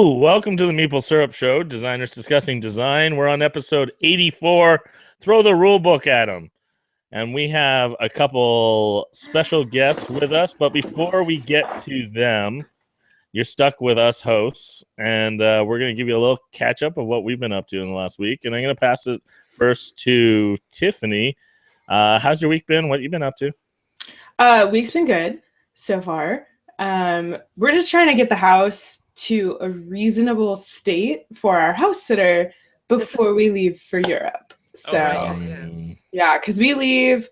Woo! Welcome to the Meeple Syrup Show, designers discussing design. We're on episode 84. Throw the rule book at them. And we have a couple special guests with us. But before we get to them, you're stuck with us hosts. And we're going to give you a little catch up of what we've been up to in the last week. And I'm going to pass it first to Tiffany. How's your week been? What have you been up to? Week's been good so far. We're just trying to get the house to a reasonable state for our house sitter before we leave for Europe. So, yeah, because we leave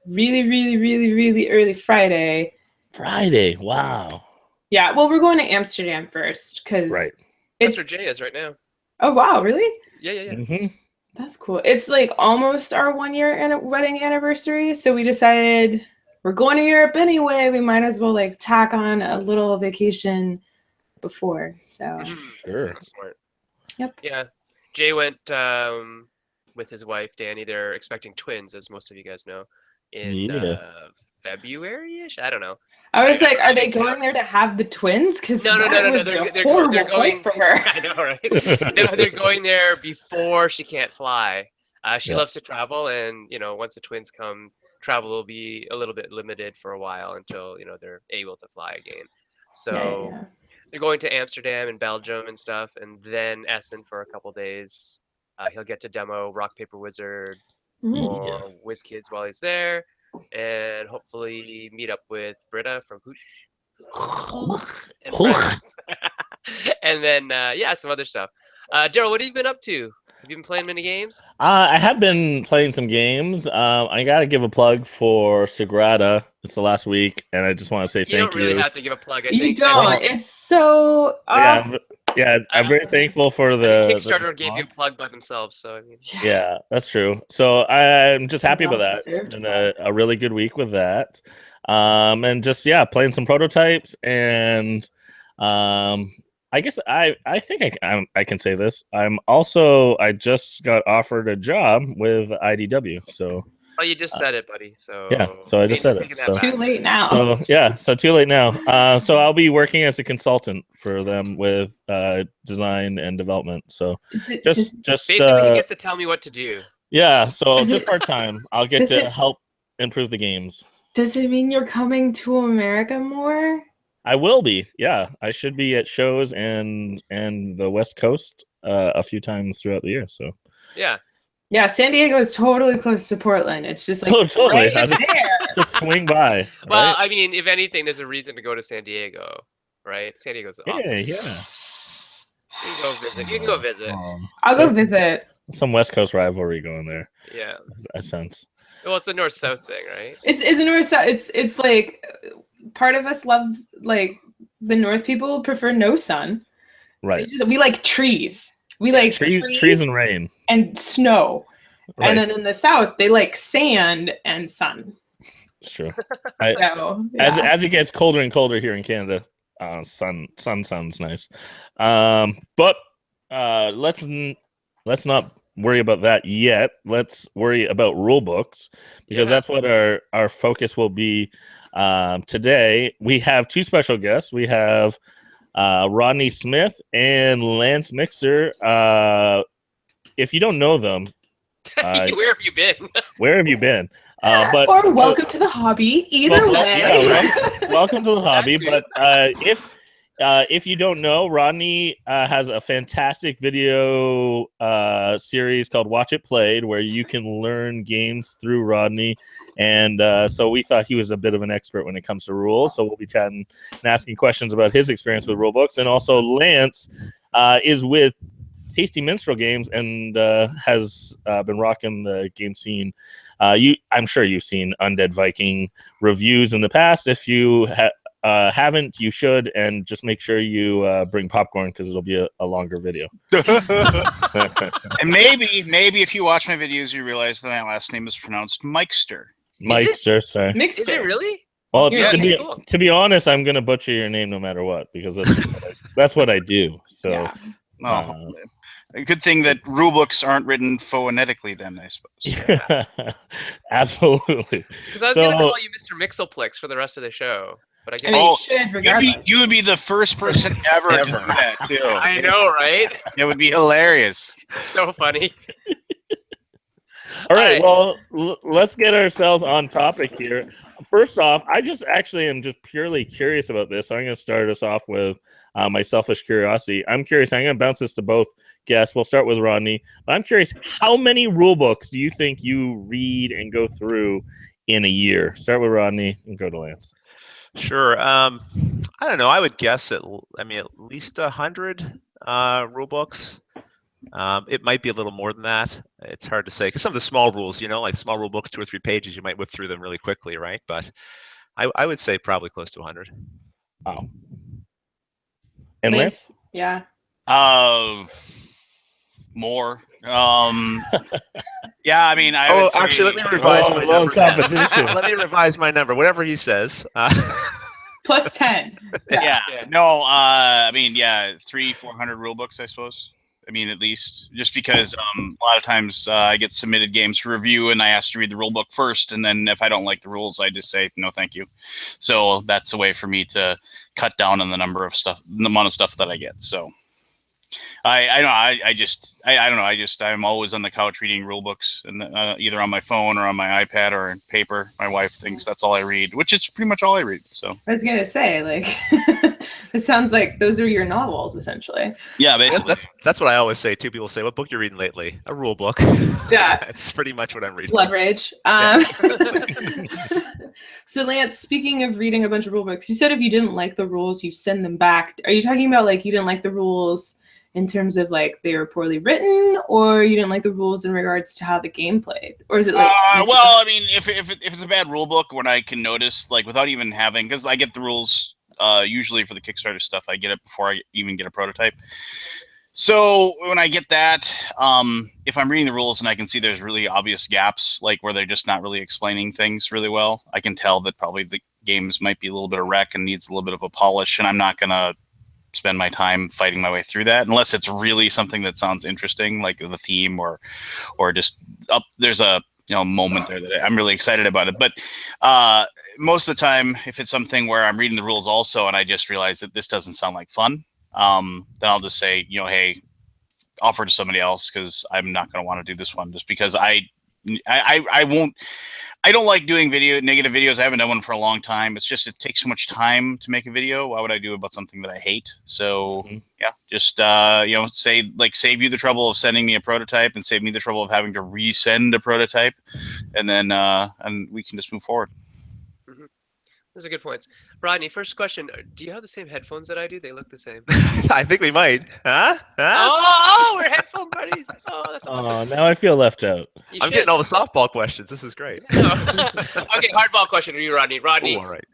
really early Friday. Friday, wow. Yeah, well, we're going to Amsterdam first because That's where Jay is right now. Oh, wow, really? Yeah. Mm-hmm. That's cool. It's like almost our 1 year wedding anniversary, so we decided we're going to Europe anyway. We might as well like tack on a little vacation before. So Sure. Smart. Yep. Yeah. Jay went with his wife Danny. They're expecting twins, as most of you guys know, in February-ish. I don't know. I was like, are they going there to have the twins? Because No. They're going for her. I know, right? No, they're going there before she can't fly. She loves to travel, and once the twins come, travel will be a little bit limited for a while until they're able to fly again. So they're going to Amsterdam and Belgium and stuff, and then Essen for a couple days. He'll get to demo Rock Paper Wizard or WizKids while he's there, and hopefully meet up with Britta from Hoot and friends. And then some other stuff. Daryl, what have you been up to? Have you been playing many games? I have been playing some games. I got to give a plug for Sagrada. It's the last week, and I just want to say thank you. You don't really have to give a plug. I You think. don't. It's so... I'm very thankful for the Kickstarter gave you a plug by themselves, so I mean. Yeah, that's true. So I'm just happy about that. It's been a really good week with that. And just playing some prototypes, and I guess I think I can say this. I just got offered a job with IDW. So. Oh, you just said it, buddy. So so I just said it. So too late now. So too late now. So I'll be working as a consultant for them with design and development. So just basically he gets to tell me what to do. Yeah. So just part time. I'll get to help improve the games. Does it mean you're coming to America more? I will be. Yeah, I should be at shows and the West Coast a few times throughout the year. So yeah, San Diego is totally close to Portland. It's just like totally. Right just swing by. Well, right? I mean, if anything, there's a reason to go to San Diego, right? San Diego's awesome. Yeah. You can go visit. You can go visit. I'll go visit. Some West Coast rivalry going there. Yeah, I sense. Well, it's the north-south thing, right? It's north-south. It's like part of us love like the North people prefer no sun. Right. We like trees. We like trees and rain and snow. Right. And then in the South, they like sand and sun. It's true. As it gets colder and colder here in Canada, sun sounds nice. But let's not worry about that yet. Let's worry about rule books, because that's what our focus will be today. We have two special guests. We have Rodney Smith and Lance Myxter. If you don't know them, where have you been? Where have you been? Or welcome to the hobby. Either way. Yeah, right? Welcome to the hobby. But if you don't know, Rodney has a fantastic video series called Watch It Played, where you can learn games through Rodney. And so we thought he was a bit of an expert when it comes to rules. So we'll be chatting and asking questions about his experience with rule books. And also Lance is with Tasty Minstrel Games and has been rocking the game scene. I'm sure you've seen Undead Viking reviews in the past. If you haven't, you should, and just make sure you bring popcorn, because it'll be a longer video. And maybe if you watch my videos, you realize that my last name is pronounced Myxter. Myxter, sorry. Myxter. Is it really? Well, to be honest, I'm gonna butcher your name no matter what, because that's what I do. So. A good thing that rulebooks aren't written phonetically, then, I suppose. Yeah. Absolutely. Because I was going to call you Mr. Mixelplex for the rest of the show. But I I guess mean, Oh, you should regardless. You would be the first person ever to do Ever. that too. I know, right? It would be hilarious. So funny. All right, All well, let's get ourselves on topic here. First off, I just actually am just purely curious about this. So I'm going to start us off with my selfish curiosity. I'm curious. I'm going to bounce this to both guests. We'll start with Rodney. But I'm curious, how many rule books do you think you read and go through in a year? Start with Rodney and go to Lance. Sure. I don't know. I would guess at least 100 rule books. It might be a little more than that. It's hard to say because some of the small rules, like small rule books, 2 or 3 pages, you might whip through them really quickly, right? But I would say probably close to 100. Wow. And Lance? Yeah. More. Yeah, I mean, I. Oh, would say- actually, let me revise my long number. competition. Let me revise my number. Whatever he says. Plus 10. Yeah. Yeah. No. I mean, yeah, 300-400 rule books, I suppose. I mean, at least just because a lot of times I get submitted games for review and I ask to read the rule book first, and then if I don't like the rules, I just say no, thank you. So that's a way for me to cut down on the amount of stuff that I get. So I don't know. I'm always on the couch reading rule books, and either on my phone or on my iPad or in paper. My wife thinks that's all I read, which is pretty much all I read. So I was gonna say, like, it sounds like those are your novels, essentially. yeah, basically. That's what I always say too. People say, "What book you reading lately?" A rule book. Yeah. That's pretty much what I'm reading. Blood Rage. So, Lance, speaking of reading a bunch of rule books, you said if you didn't like the rules, you send them back. Are you talking about like you didn't like the rules in terms of like they were poorly written, or you didn't like the rules in regards to how the game played, or is it like? Well, I mean, if it's a bad rule book, when I can notice, like without even having, because I get the rules usually for the Kickstarter stuff, I get it before I even get a prototype. So when I get that, if I'm reading the rules and I can see there's really obvious gaps, like where they're just not really explaining things really well, I can tell that probably the games might be a little bit of wreck and needs a little bit of a polish, and I'm not gonna spend my time fighting my way through that unless it's really something that sounds interesting, like the theme or just there's a moment there that I'm really excited about it. But most of the time, if it's something where I'm reading the rules also and I just realize that this doesn't sound like fun, then I'll just say, hey, offer to somebody else, because I'm not going to want to do this one, just because I won't. I don't like doing negative videos. I haven't done one for a long time. It's just, it takes so much time to make a video. Why would I do about something that I hate? So yeah, just save you the trouble of sending me a prototype and save me the trouble of having to resend a prototype, and then and we can just move forward. Those are good points. Rodney, first question. Do you have the same headphones that I do? They look the same. I think we might. Huh? Oh, we're headphone buddies. Oh, that's awesome. Oh, now I feel left out. I'm getting all the softball questions. This is great. Okay, hardball question for you, Rodney. Rodney. Ooh, all right.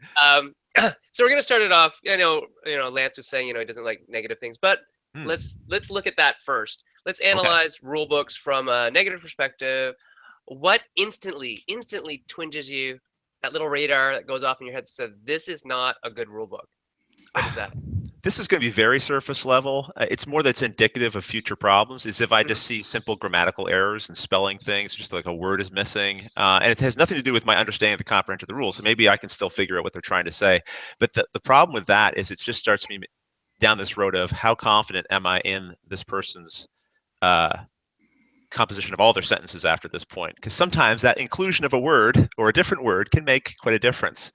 So we're gonna start it off. I know, Lance was saying, he doesn't like negative things, but let's look at that first. Let's analyze rule books from a negative perspective. What instantly twinges you? That little radar that goes off in your head said, this is not a good rule book. What is that? This is going to be very surface level. It's more that's indicative of future problems, is if I just see simple grammatical errors and spelling things, just like a word is missing. And it has nothing to do with my understanding of the comprehension of the rules. So maybe I can still figure out what they're trying to say. But the problem with that is it just starts me down this road of how confident am I in this person's composition of all their sentences after this point, because sometimes that inclusion of a word or a different word can make quite a difference.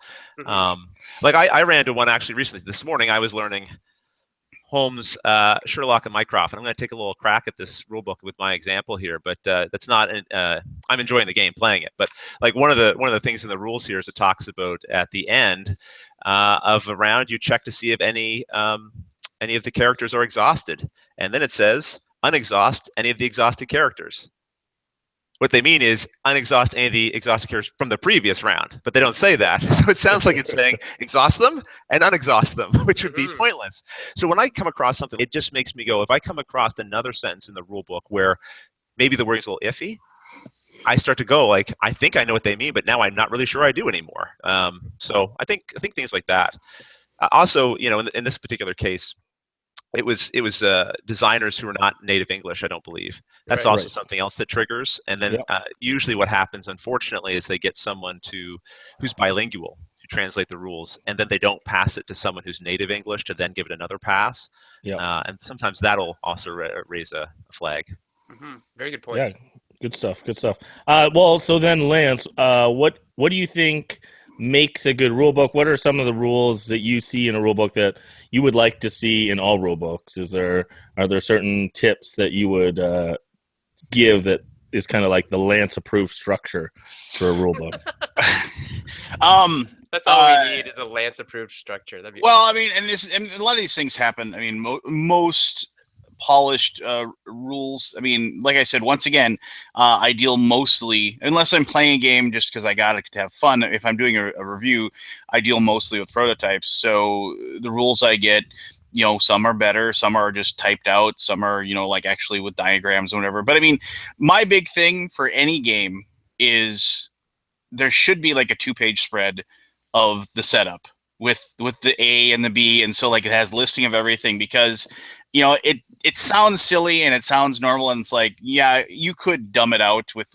Like I ran into one actually recently. This morning I was learning Holmes, Sherlock, and Mycroft, and I'm going to take a little crack at this rule book with my example here, but that's not I'm enjoying the game playing it, but like one of the things in the rules here is it talks about at the end of a round you check to see if any of the characters are exhausted, and then it says unexhaust any of the exhausted characters. What they mean is unexhaust any of the exhausted characters from the previous round, but they don't say that. So it sounds like it's saying exhaust them and unexhaust them, which would be pointless. So when I come across something, it just makes me go, if I come across another sentence in the rule book where maybe the wording's a little iffy, I start to go like, I think I know what they mean, but now I'm not really sure I do anymore. So I think things like that. Also, in this particular case, it was designers who are not native English, I don't believe. That's also something else that triggers. And then usually what happens, unfortunately, is they get someone who's bilingual to translate the rules, and then they don't pass it to someone who's native English to then give it another pass. Yeah. And sometimes that'll also raise a flag. Very good points. Yeah, good stuff. Good stuff. Well, so then, Lance, what do you think makes a good rule book? What are some of the rules that you see in a rule book that you would like to see in all rule books? Are there certain tips that you would give that is kind of like the Lance approved structure for a rule book? That's all we need is a Lance approved structure. That'd be well, awesome. I mean, and a lot of these things happen. I mean, most polished rules. I mean, like I said, once again, I deal mostly, unless I'm playing a game just because I got it to have fun. If I'm doing a review, I deal mostly with prototypes. So the rules I get, some are better, some are just typed out, some are, like actually with diagrams or whatever. But I mean, my big thing for any game is there should be like a 2-page spread of the setup with the A and the B, and so like it has listing of everything, because it sounds silly and it sounds normal, and it's like, yeah, you could dumb it out with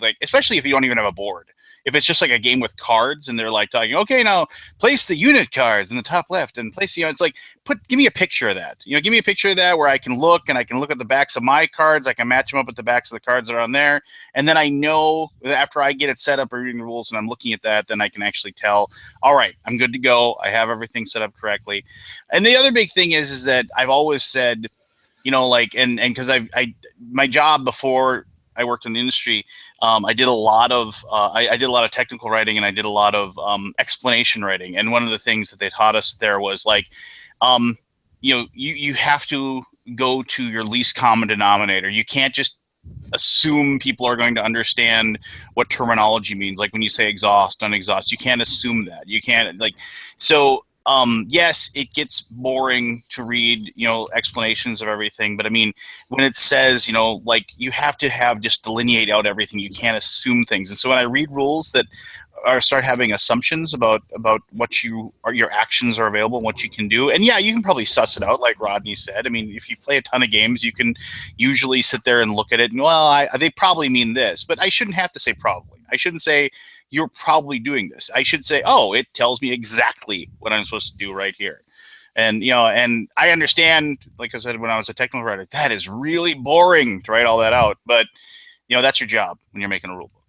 like, especially if you don't even have a board. If it's just like a game with cards and they're like talking, okay, now place the unit cards in the top left and place, it's like, give me a picture of that. Give me a picture of that where I can look and I can look at the backs of my cards. I can match them up with the backs of the cards that are on there. And then I know after I get it set up or reading the rules and I'm looking at that, then I can actually tell, all right, I'm good to go. I have everything set up correctly. And the other big thing is that I've always said, like, and because my job before I worked in the industry, I did a lot of I did a lot of technical writing, and I did a lot of explanation writing. And one of the things that they taught us there was like, you have to go to your least common denominator. You can't just assume people are going to understand what terminology means. Like when you say exhaust, unexhaust, you can't assume that. You can't so. Yes, it gets boring to read, explanations of everything. But I mean, when it says, like you have to just delineate out everything, you can't assume things. And so when I read rules that start having assumptions about what your actions are available and what you can do. And yeah, you can probably suss it out, like Rodney said. I mean, if you play a ton of games, you can usually sit there and look at it and, well, they probably mean this, but I shouldn't have to say probably. I shouldn't say you're probably doing this. I should say, oh, it tells me exactly what I'm supposed to do right here. And, and I understand, like I said, when I was a technical writer, that is really boring to write all that out. But, that's your job when you're making a rule book.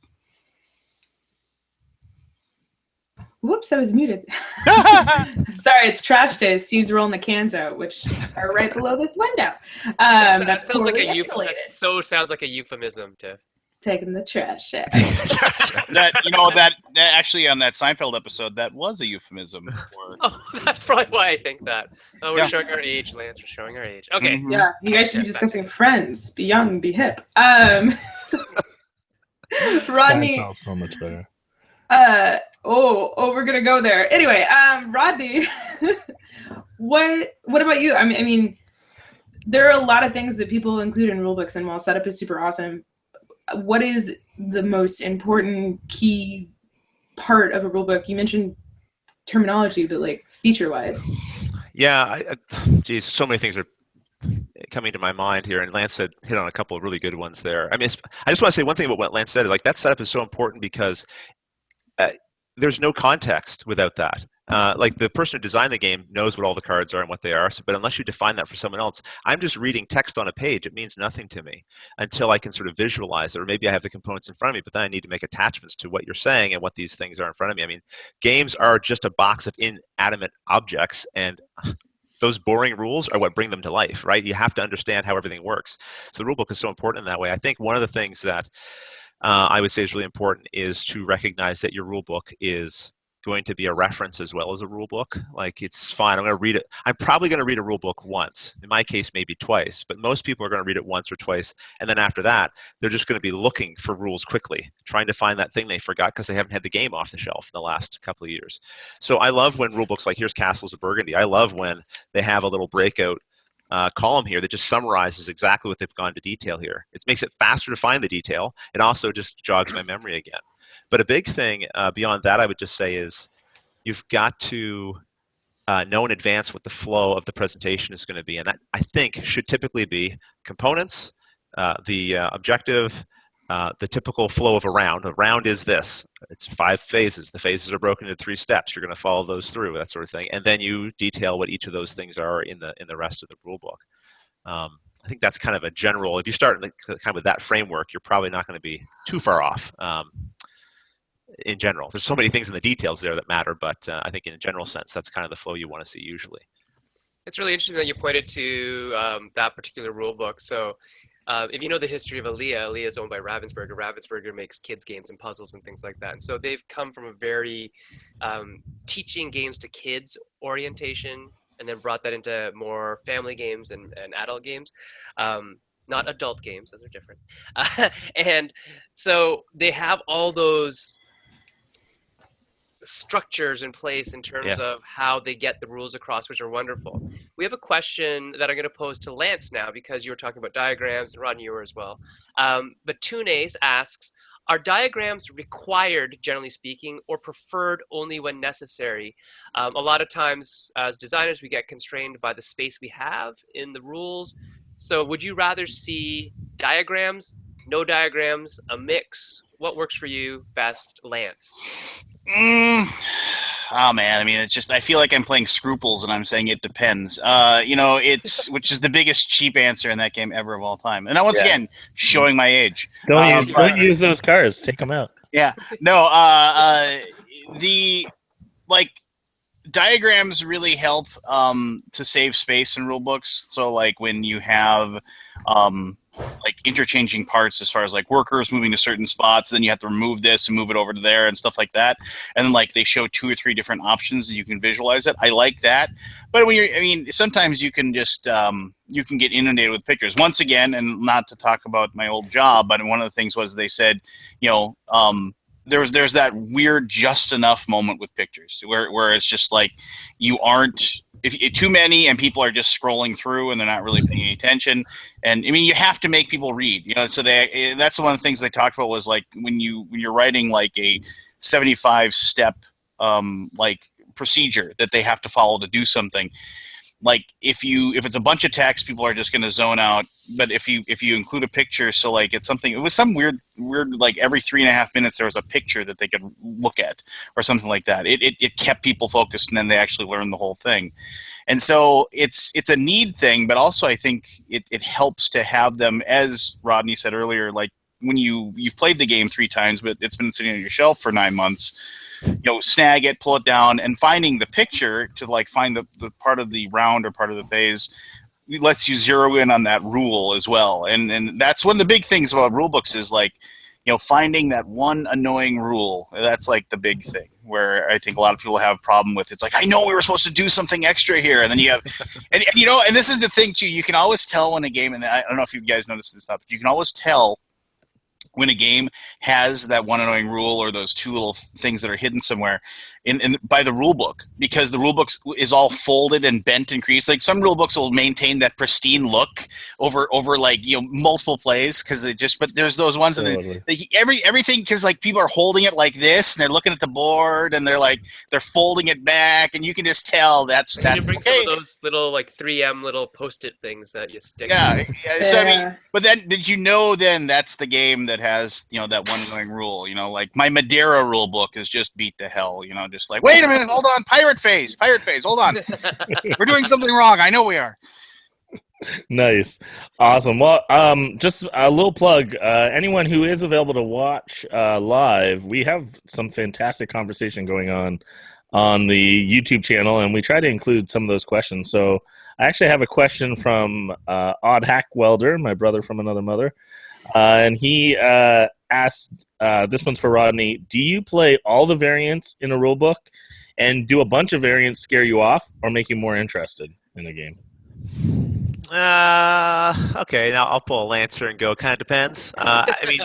Whoops, I was muted. Sorry, it's trash day. Steve's rolling the cans out, which are right below this window. That sounds like sounds like a euphemism, Tiff. Taking the trash out. that actually on that Seinfeld episode, that was a euphemism. Oh, that's probably why I think that. Oh, we're showing our age, Lance. We're showing our age. Okay. Mm-hmm. Yeah, you guys should be discussing Friends. Be young, be hip. Rodney. That felt so much better. We're gonna go there. Anyway, Rodney, what about you? I mean, there are a lot of things that people include in rulebooks, and while setup is super awesome, what is the most important key part of a rulebook? You mentioned terminology, but like feature-wise. Yeah, geez, so many things are coming to my mind here, and Lance hit on a couple of really good ones there. I mean, I just want to say one thing about what Lance said. Like, that setup is so important because there's no context without that. Like, the person who designed the game knows what all the cards are and what they are, but unless you define that for someone else, I'm just reading text on a page. It means nothing to me until I can sort of visualize it, or maybe I have the components in front of me, but then I need to make attachments to what you're saying and what these things are in front of me. I mean, games are just a box of inanimate objects, and those boring rules are what bring them to life, right? You have to understand how everything works. So the rulebook is so important in that way. I think one of the things that I would say is really important is to recognize that your rulebook is going to be a reference as well as a rule book. Like, it's fine. I'm going to read it. I'm probably going to read a rule book once. In my case, maybe twice. But most people are going to read it once or twice. And then after that, they're just going to be looking for rules quickly, trying to find that thing they forgot because they haven't had the game off the shelf in the last couple of years. So I love when rule books, like here's Castles of Burgundy. I love when they have a little breakout column here that just summarizes exactly what they've gone into detail here. It makes it faster to find the detail. It also just jogs my memory again. But a big thing beyond that, I would just say, is you've got to know in advance what the flow of the presentation is going to be. And that, I think, should typically be components, the objective, the typical flow of a round. A round is this. It's 5 phases. The phases are broken into 3 steps. You're going to follow those through, that sort of thing. And then you detail what each of those things are in the rest of the rule book. I think that's kind of a general. If you start kind of with that framework, you're probably not going to be too far off. In general, there's so many things in the details there that matter, but I think in a general sense, that's kind of the flow you want to see usually. It's really interesting that you pointed to that particular rule book. So if you know the history of Aaliyah is owned by Ravensburger. Ravensburger makes kids games and puzzles and things like that. And so they've come from a very teaching games to kids orientation, and then brought that into more family games and adult games. Not adult games, those are different. And so they have all those structures in place in terms Yes. of how they get the rules across, which are wonderful. We have a question that I'm going to pose to Lance now, because you were talking about diagrams, and Rodney, you were as well. But Tunes asks, are diagrams required, generally speaking, or preferred only when necessary? A lot of times as designers, we get constrained by the space we have in the rules. So would you rather see diagrams, no diagrams, a mix? What works for you best, Lance? Oh man, I mean, it's just I feel like I'm playing Scruples and I'm saying it depends. It's which is the biggest cheap answer in that game ever of all time. And once again, showing my age. Don't use those cards. Take them out. Yeah, no. The diagrams really help to save space in rule books. So like when you have like interchanging parts as far as like workers moving to certain spots, then you have to remove this and move it over to there and stuff like that. And then like they show 2 or 3 different options and you can visualize it. I like that. But sometimes you can just you can get inundated with pictures. Once again, and not to talk about my old job, but one of the things was they said, there's that weird just enough moment with pictures where it's just like you aren't if too many and people are just scrolling through and they're not really paying any attention. And I mean, you have to make people read, so that's one of the things they talked about was like when you're writing like a 75 step like procedure that they have to follow to do something. Like if it's a bunch of text, people are just going to zone out. But if you include a picture, so like it was some weird like every 3.5 minutes there was a picture that they could look at or something like that. It kept people focused, and then they actually learned the whole thing. And so it's a need thing, but also I think it helps to have them, as Rodney said earlier, like when you've played the game 3 times, but it's been sitting on your shelf for 9 months. Snag it, pull it down, and finding the picture to like find the part of the round or part of the phase lets you zero in on that rule as well. And that's one of the big things about rule books is like, finding that one annoying rule. That's like the big thing where I think a lot of people have a problem with. It's like, I know we were supposed to do something extra here. And then you have, and this is the thing too, you can always tell when a game, and I don't know if you guys noticed this stuff, but you can always tell when a game has that one annoying rule or those 2 little things that are hidden somewhere by the rule book, because the rule book is all folded and bent and creased. Like some rule books will maintain that pristine look over like multiple plays but there's those ones that everything, because like people are holding it like this and they're looking at the board and they're folding it back, and you can just tell that's you bring okay. some of those little like 3M little post-it things that you stick. Yeah. So I mean, but then did you know then that's the game that has that one annoying rule? Like my Madeira rule book is just beat to hell. Just like, wait a minute, hold on, pirate phase, hold on, we're doing something wrong. I know we are. Nice, awesome. Well, just a little plug. Anyone who is available to watch live, we have some fantastic conversation going on the YouTube channel, and we try to include some of those questions. So I actually have a question from Odd Hack Welder, my brother from another mother, and he asked, this one's for Rodney, do you play all the variants in a rule book, and do a bunch of variants scare you off or make you more interested in the game? Okay, now I'll pull a Lancer and go, kind of depends. I mean,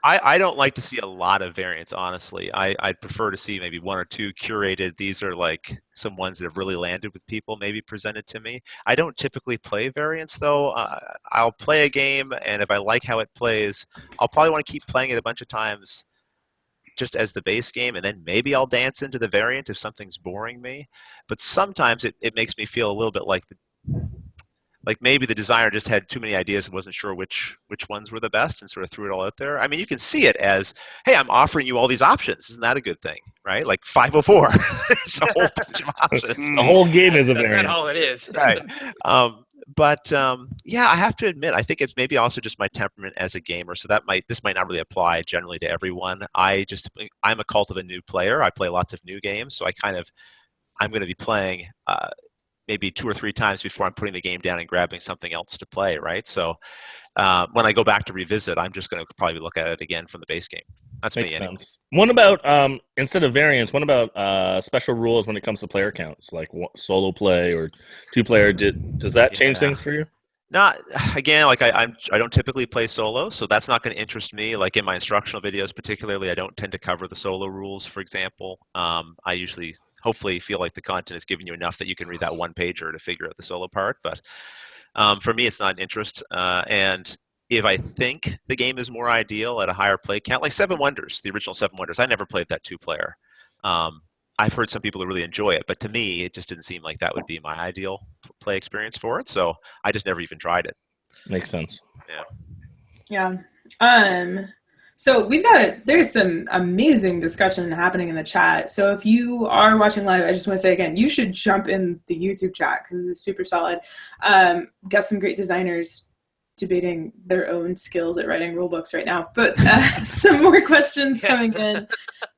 I don't like to see a lot of variants, honestly. I'd prefer to see maybe 1 or 2 curated. These are like some ones that have really landed with people, maybe presented to me. I don't typically play variants, though. I'll play a game, and if I like how it plays, I'll probably want to keep playing it a bunch of times just as the base game, and then maybe I'll dance into the variant if something's boring me. But sometimes it makes me feel a little bit like like maybe the designer just had too many ideas and wasn't sure which ones were the best and sort of threw it all out there. I mean, you can see it as, hey, I'm offering you all these options. Isn't that a good thing, right? Like 504, there's a whole bunch of options. The whole game is a That's variant. not all it is. Right. Yeah, I have to admit, I think it's maybe also just my temperament as a gamer. So this might not really apply generally to everyone. I'm a cult of a new player. I play lots of new games, so I'm going to be playing maybe 2 or 3 times before I'm putting the game down and grabbing something else to play, right? So when I go back to revisit, I'm just going to probably look at it again from the base game. That's Makes me anyway. sense. What about instead of variants? What about special rules when it comes to player counts, like solo play or 2-player? Does that change things for you? Not again, like I don't typically play solo, so that's not going to interest me. Like in my instructional videos, particularly, I don't tend to cover the solo rules. For example, I usually, hopefully, feel like the content is giving you enough that you can read that one pager to figure out the solo part. But for me, it's not an interest. And if I think the game is more ideal at a higher play count, like Seven Wonders, the original Seven Wonders, I never played that 2-player. I've heard some people who really enjoy it, but to me, it just didn't seem like that would be my ideal play experience for it. So I just never even tried it. Makes sense. Yeah. So there's some amazing discussion happening in the chat. So if you are watching live, I just want to say again, you should jump in the YouTube chat because it's super solid. Got some great designers debating their own skills at writing rule books right now. But some more questions coming in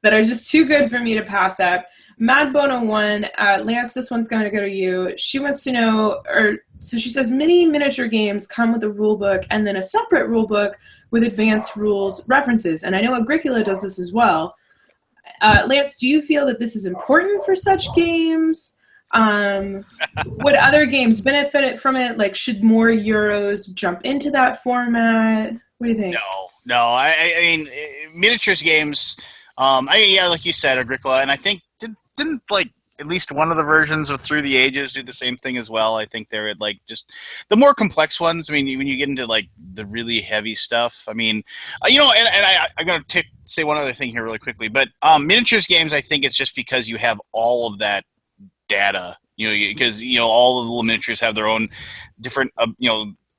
that are just too good for me to pass up. Madbono1, Lance, this one's going to go to you. She wants to know, so she says, many miniature games come with a rule book and then a separate rule book with advanced rules references. And I know Agricola does this as well. Lance, do you feel that this is important for such games? Would other games benefit from it? Like, should more Euros jump into that format? What do you think? No. I mean, miniatures games. Like you said, Agricola, and I think didn't like at least one of the versions of Through the Ages do the same thing as well. I think they're like just the more complex ones. I mean, when you get into like the really heavy stuff, I mean, I'm gonna say one other thing here really quickly, but miniatures games, I think it's just because you have all of that data, because all of the little miniatures have their own different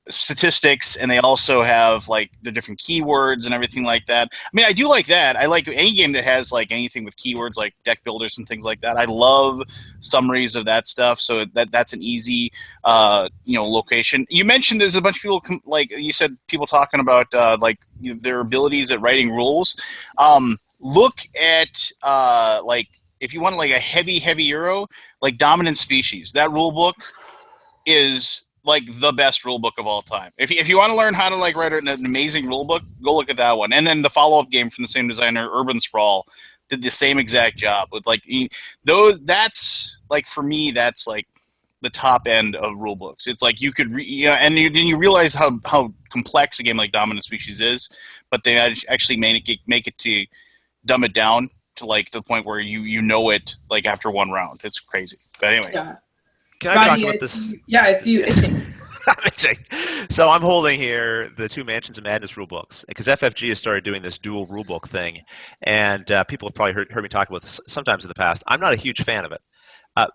statistics, and they also have like the different keywords and everything like that. I mean, I do like that. I like any game that has like anything with keywords, like deck builders and things like that. I love summaries of that stuff, so that's an easy location. You mentioned there's a bunch of people like you said, people talking about like their abilities at writing rules. Look at like if you want like a heavy Euro, like Dominant Species. That rule book is like the best rule book of all time. If you want to learn how to like write an amazing rule book, go look at that one. And then the follow-up game from the same designer, Urban Sprawl, did the same exact job with like those. That's like, for me, that's like the top end of rule books. It's like you could then you realize how complex a game like Dominant Species is, but they actually make it to dumb it down to like the point where you know it like after one round. It's crazy. But anyway. Yeah. Can I talk about this? I see you itching. So I'm holding here the 2 Mansions of Madness rule books because FFG has started doing this dual rule book thing, and people have probably heard me talk about this sometimes in the past. I'm not a huge fan of it.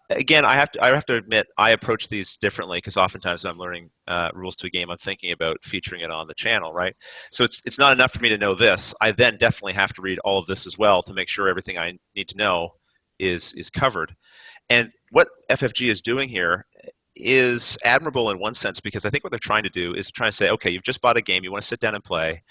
Again, I have to admit I approach these differently because oftentimes when I'm learning rules to a game, I'm thinking about featuring it on the channel, right? So it's not enough for me to know this. I then definitely have to read all of this as well to make sure everything I need to know is covered. And what FFG is doing here is admirable in one sense because I think what they're trying to do is trying to say, okay, you've just bought a game, you want to sit down and play,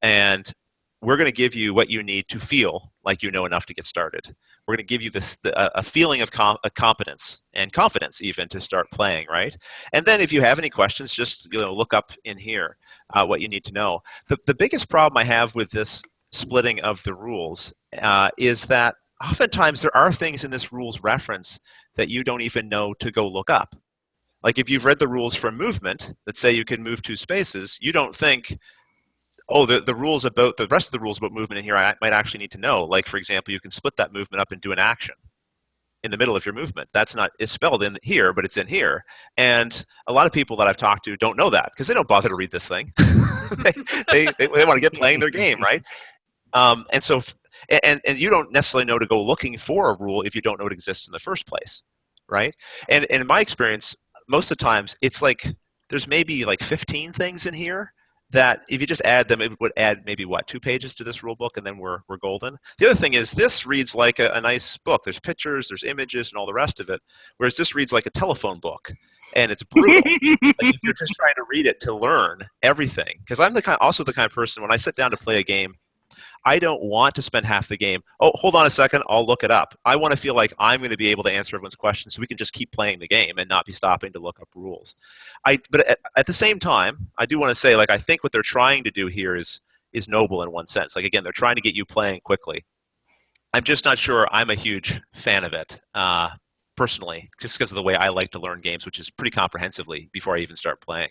and we're going to give you what you need to feel like you know enough to get started. We're going to give you a feeling of competence and confidence even to start playing, right? And then if you have any questions, just look up in here what you need to know. The biggest problem I have with this splitting of the rules is that oftentimes there are things in this rules reference that you don't even know to go look up. Like if you've read the rules for movement that say you can move 2 spaces, you don't think, oh, the rules about the rest of the rules about movement in here I might actually need to know. Like, for example, you can split that movement up and do an action in the middle of your movement. It's spelled in here, but it's in here. And a lot of people that I've talked to don't know that because they don't bother to read this thing. they want to get playing their game, right? And so you don't necessarily know to go looking for a rule if you don't know it exists in the first place, right? And in my experience, most of the times it's like there's maybe like 15 things in here that if you just add them, it would add maybe, 2 pages to this rule book, and then we're golden. The other thing is this reads like a nice book. There's pictures, there's images, and all the rest of it, whereas this reads like a telephone book, and it's brutal. Like if you're just trying to read it to learn everything. Because I'm also the kind of person, when I sit down to play a game, I don't want to spend half the game, oh, hold on a second, I'll look it up. I want to feel like I'm going to be able to answer everyone's questions so we can just keep playing the game and not be stopping to look up rules. But at the same time, I do want to say, like, I think what they're trying to do here is noble in one sense. Like, again, they're trying to get you playing quickly. I'm just not sure I'm a huge fan of it, personally, just because of the way I like to learn games, which is pretty comprehensively before I even start playing.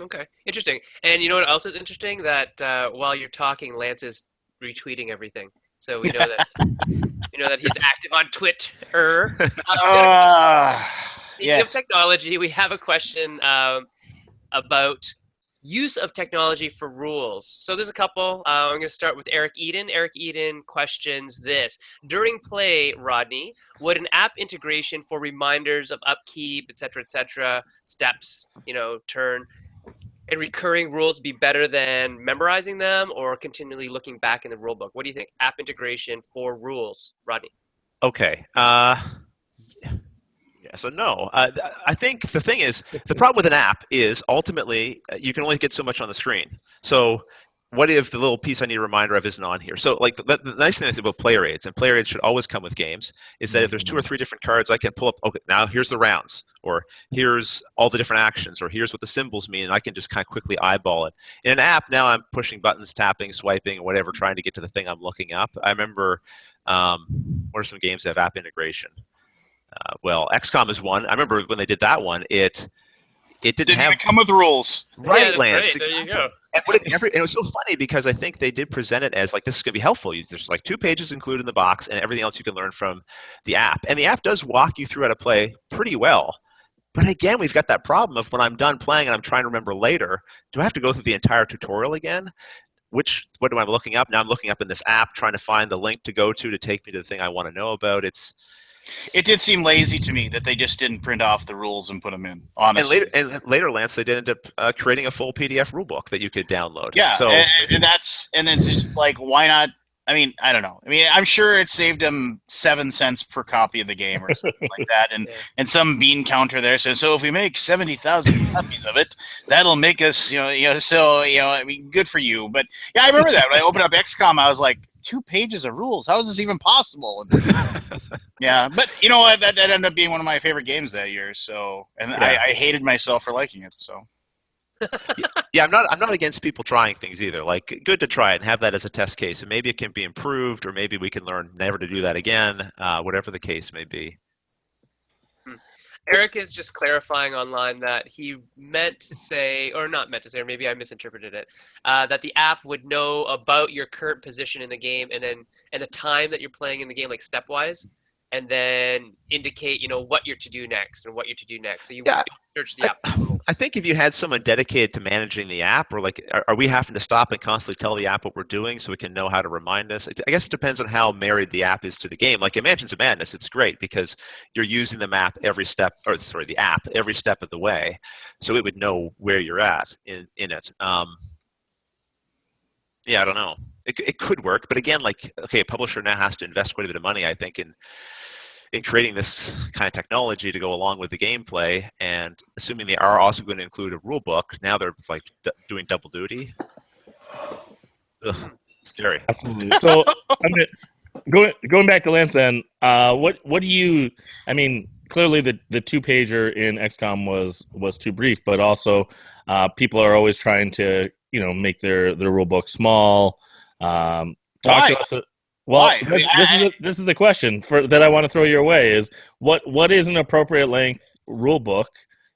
Okay, interesting. And you know what else is interesting? That while you're talking, Lance is retweeting everything. So we know that he's active on Twitter. Speaking of technology, we have a question about use of technology for rules. So there's a couple. I'm going to start with Eric Eden. Eric Eden questions this. During play, Rodney, would an app integration for reminders of upkeep, et cetera, steps, turn, and recurring rules be better than memorizing them or continually looking back in the rulebook? What do you think? App integration for rules, Rodney? Okay. So no. I think the thing is, the problem with an app is ultimately you can only get so much on the screen. So what if the little piece I need a reminder of isn't on here? So like the nice thing is about player aids, and player aids should always come with games, is that if there's 2 or 3 different cards, I can pull up, okay, now here's the rounds, or here's all the different actions, or here's what the symbols mean, and I can just kind of quickly eyeball it. In an app, now I'm pushing buttons, tapping, swiping, whatever, trying to get to the thing I'm looking up. I remember, what are some games that have app integration? Well, XCOM is one. I remember when they did that one, it didn't even come with rules. Right, yeah, Lance. Right. There you go. And it was so funny because I think they did present it as like, this is going to be helpful. There's like 2 pages included in the box, and everything else you can learn from the app. And the app does walk you through how to play pretty well. But again, we've got that problem of when I'm done playing and I'm trying to remember later, do I have to go through the entire tutorial again? What am I looking up? Now I'm looking up in this app, trying to find the link to go to take me to the thing I want to know about. It did seem lazy to me that they just didn't print off the rules and put them in, honestly. And later, Lance, they did end up creating a full PDF rulebook that you could download. Yeah, so, and it's just like, why not? I mean, I don't know. I mean, I'm sure it saved them 7 cents per copy of the game or something like that, and some bean counter there says, so if we make 70,000 copies of it, that'll make us, I mean, good for you. But yeah, I remember that when I opened up XCOM, I was like, 2 pages of rules. How is this even possible? Yeah, but you know what? That ended up being one of my favorite games that year. So, and yeah. I hated myself for liking it. So. Yeah, I'm not against people trying things either. Like, good to try it and have that as a test case, and maybe it can be improved, or maybe we can learn never to do that again. Whatever the case may be. Eric is just clarifying online that he meant to say, or not meant to say, or maybe I misinterpreted it, that the app would know about your current position in the game and the time that you're playing in the game, like stepwise, and then indicate, what you're to do next and what you're to do next. So you search the app. I think if you had someone dedicated to managing the app, or like, are we having to stop and constantly tell the app what we're doing so we can know how to remind us? I guess it depends on how married the app is to the game. Like in Mansions of Madness, it's great because you're using the app every step of the way, so it would know where you're at in it. Yeah, I don't know. It could work, but again, like, okay, a publisher now has to invest quite a bit of money, I think, in creating this kind of technology to go along with the gameplay, and assuming they are also going to include a rule book, now they're like doing double duty. Ugh, scary. Absolutely. So, going back to Lance, then, what do you? I mean, clearly the 2-pager in XCOM was too brief, but also people are always trying to make their rule book small. Talk to us. Well, this is the question that I want to throw your way is what is an appropriate length rule book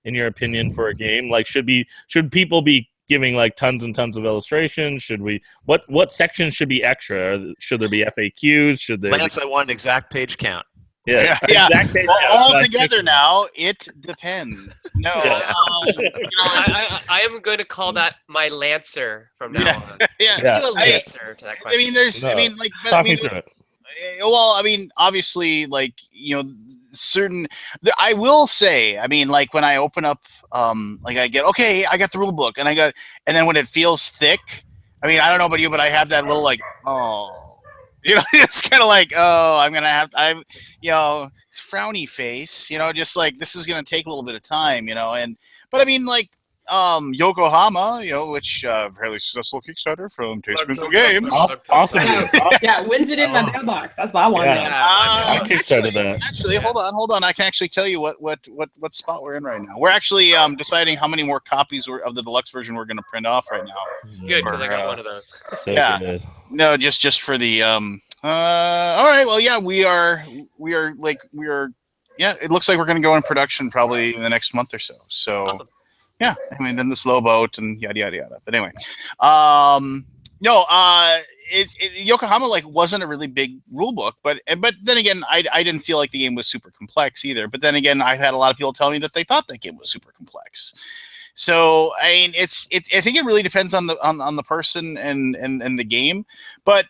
in your opinion for a game? Like, should people be giving like tons and tons of illustrations? What sections should be extra? Should there be FAQs? Should there Lance, I want an exact page count. Yeah. Exact page count. All together now, it depends. No, Yeah. I am going to call that my Lancer from now on. Yeah. A Lancer to that question. I mean, talk me through it. Well, I mean, obviously, like, I will say, I mean, like when I open up, like I get, okay, I got the rule book, and then when it feels thick, I mean, I don't know about you, but I have that little like, oh, it's kind of like, oh, frowny face, just like this is gonna take a little bit of time, but I mean, like. Yokohama, which fairly successful Kickstarter from Tasteful Games. Awesome. Yeah, when's it in my mailbox? That's what I want to know. I kickstarted that. Actually, hold on. I can actually tell you what spot we're in right now. We're actually deciding how many more copies of the deluxe version we're going to print off right now. Good, because I got one of those. So yeah. good. No, just for the all right. Well, yeah, we are. Yeah, it looks like we're going to go in production probably in the next month or so. So. Awesome. Yeah, I mean, then the slow boat and yada yada yada. But anyway, Yokohama wasn't a really big rule book, but then again, I didn't feel like the game was super complex either. But then again, I've had a lot of people tell me that they thought that game was super complex. So I mean, I think it really depends on the person and the game. But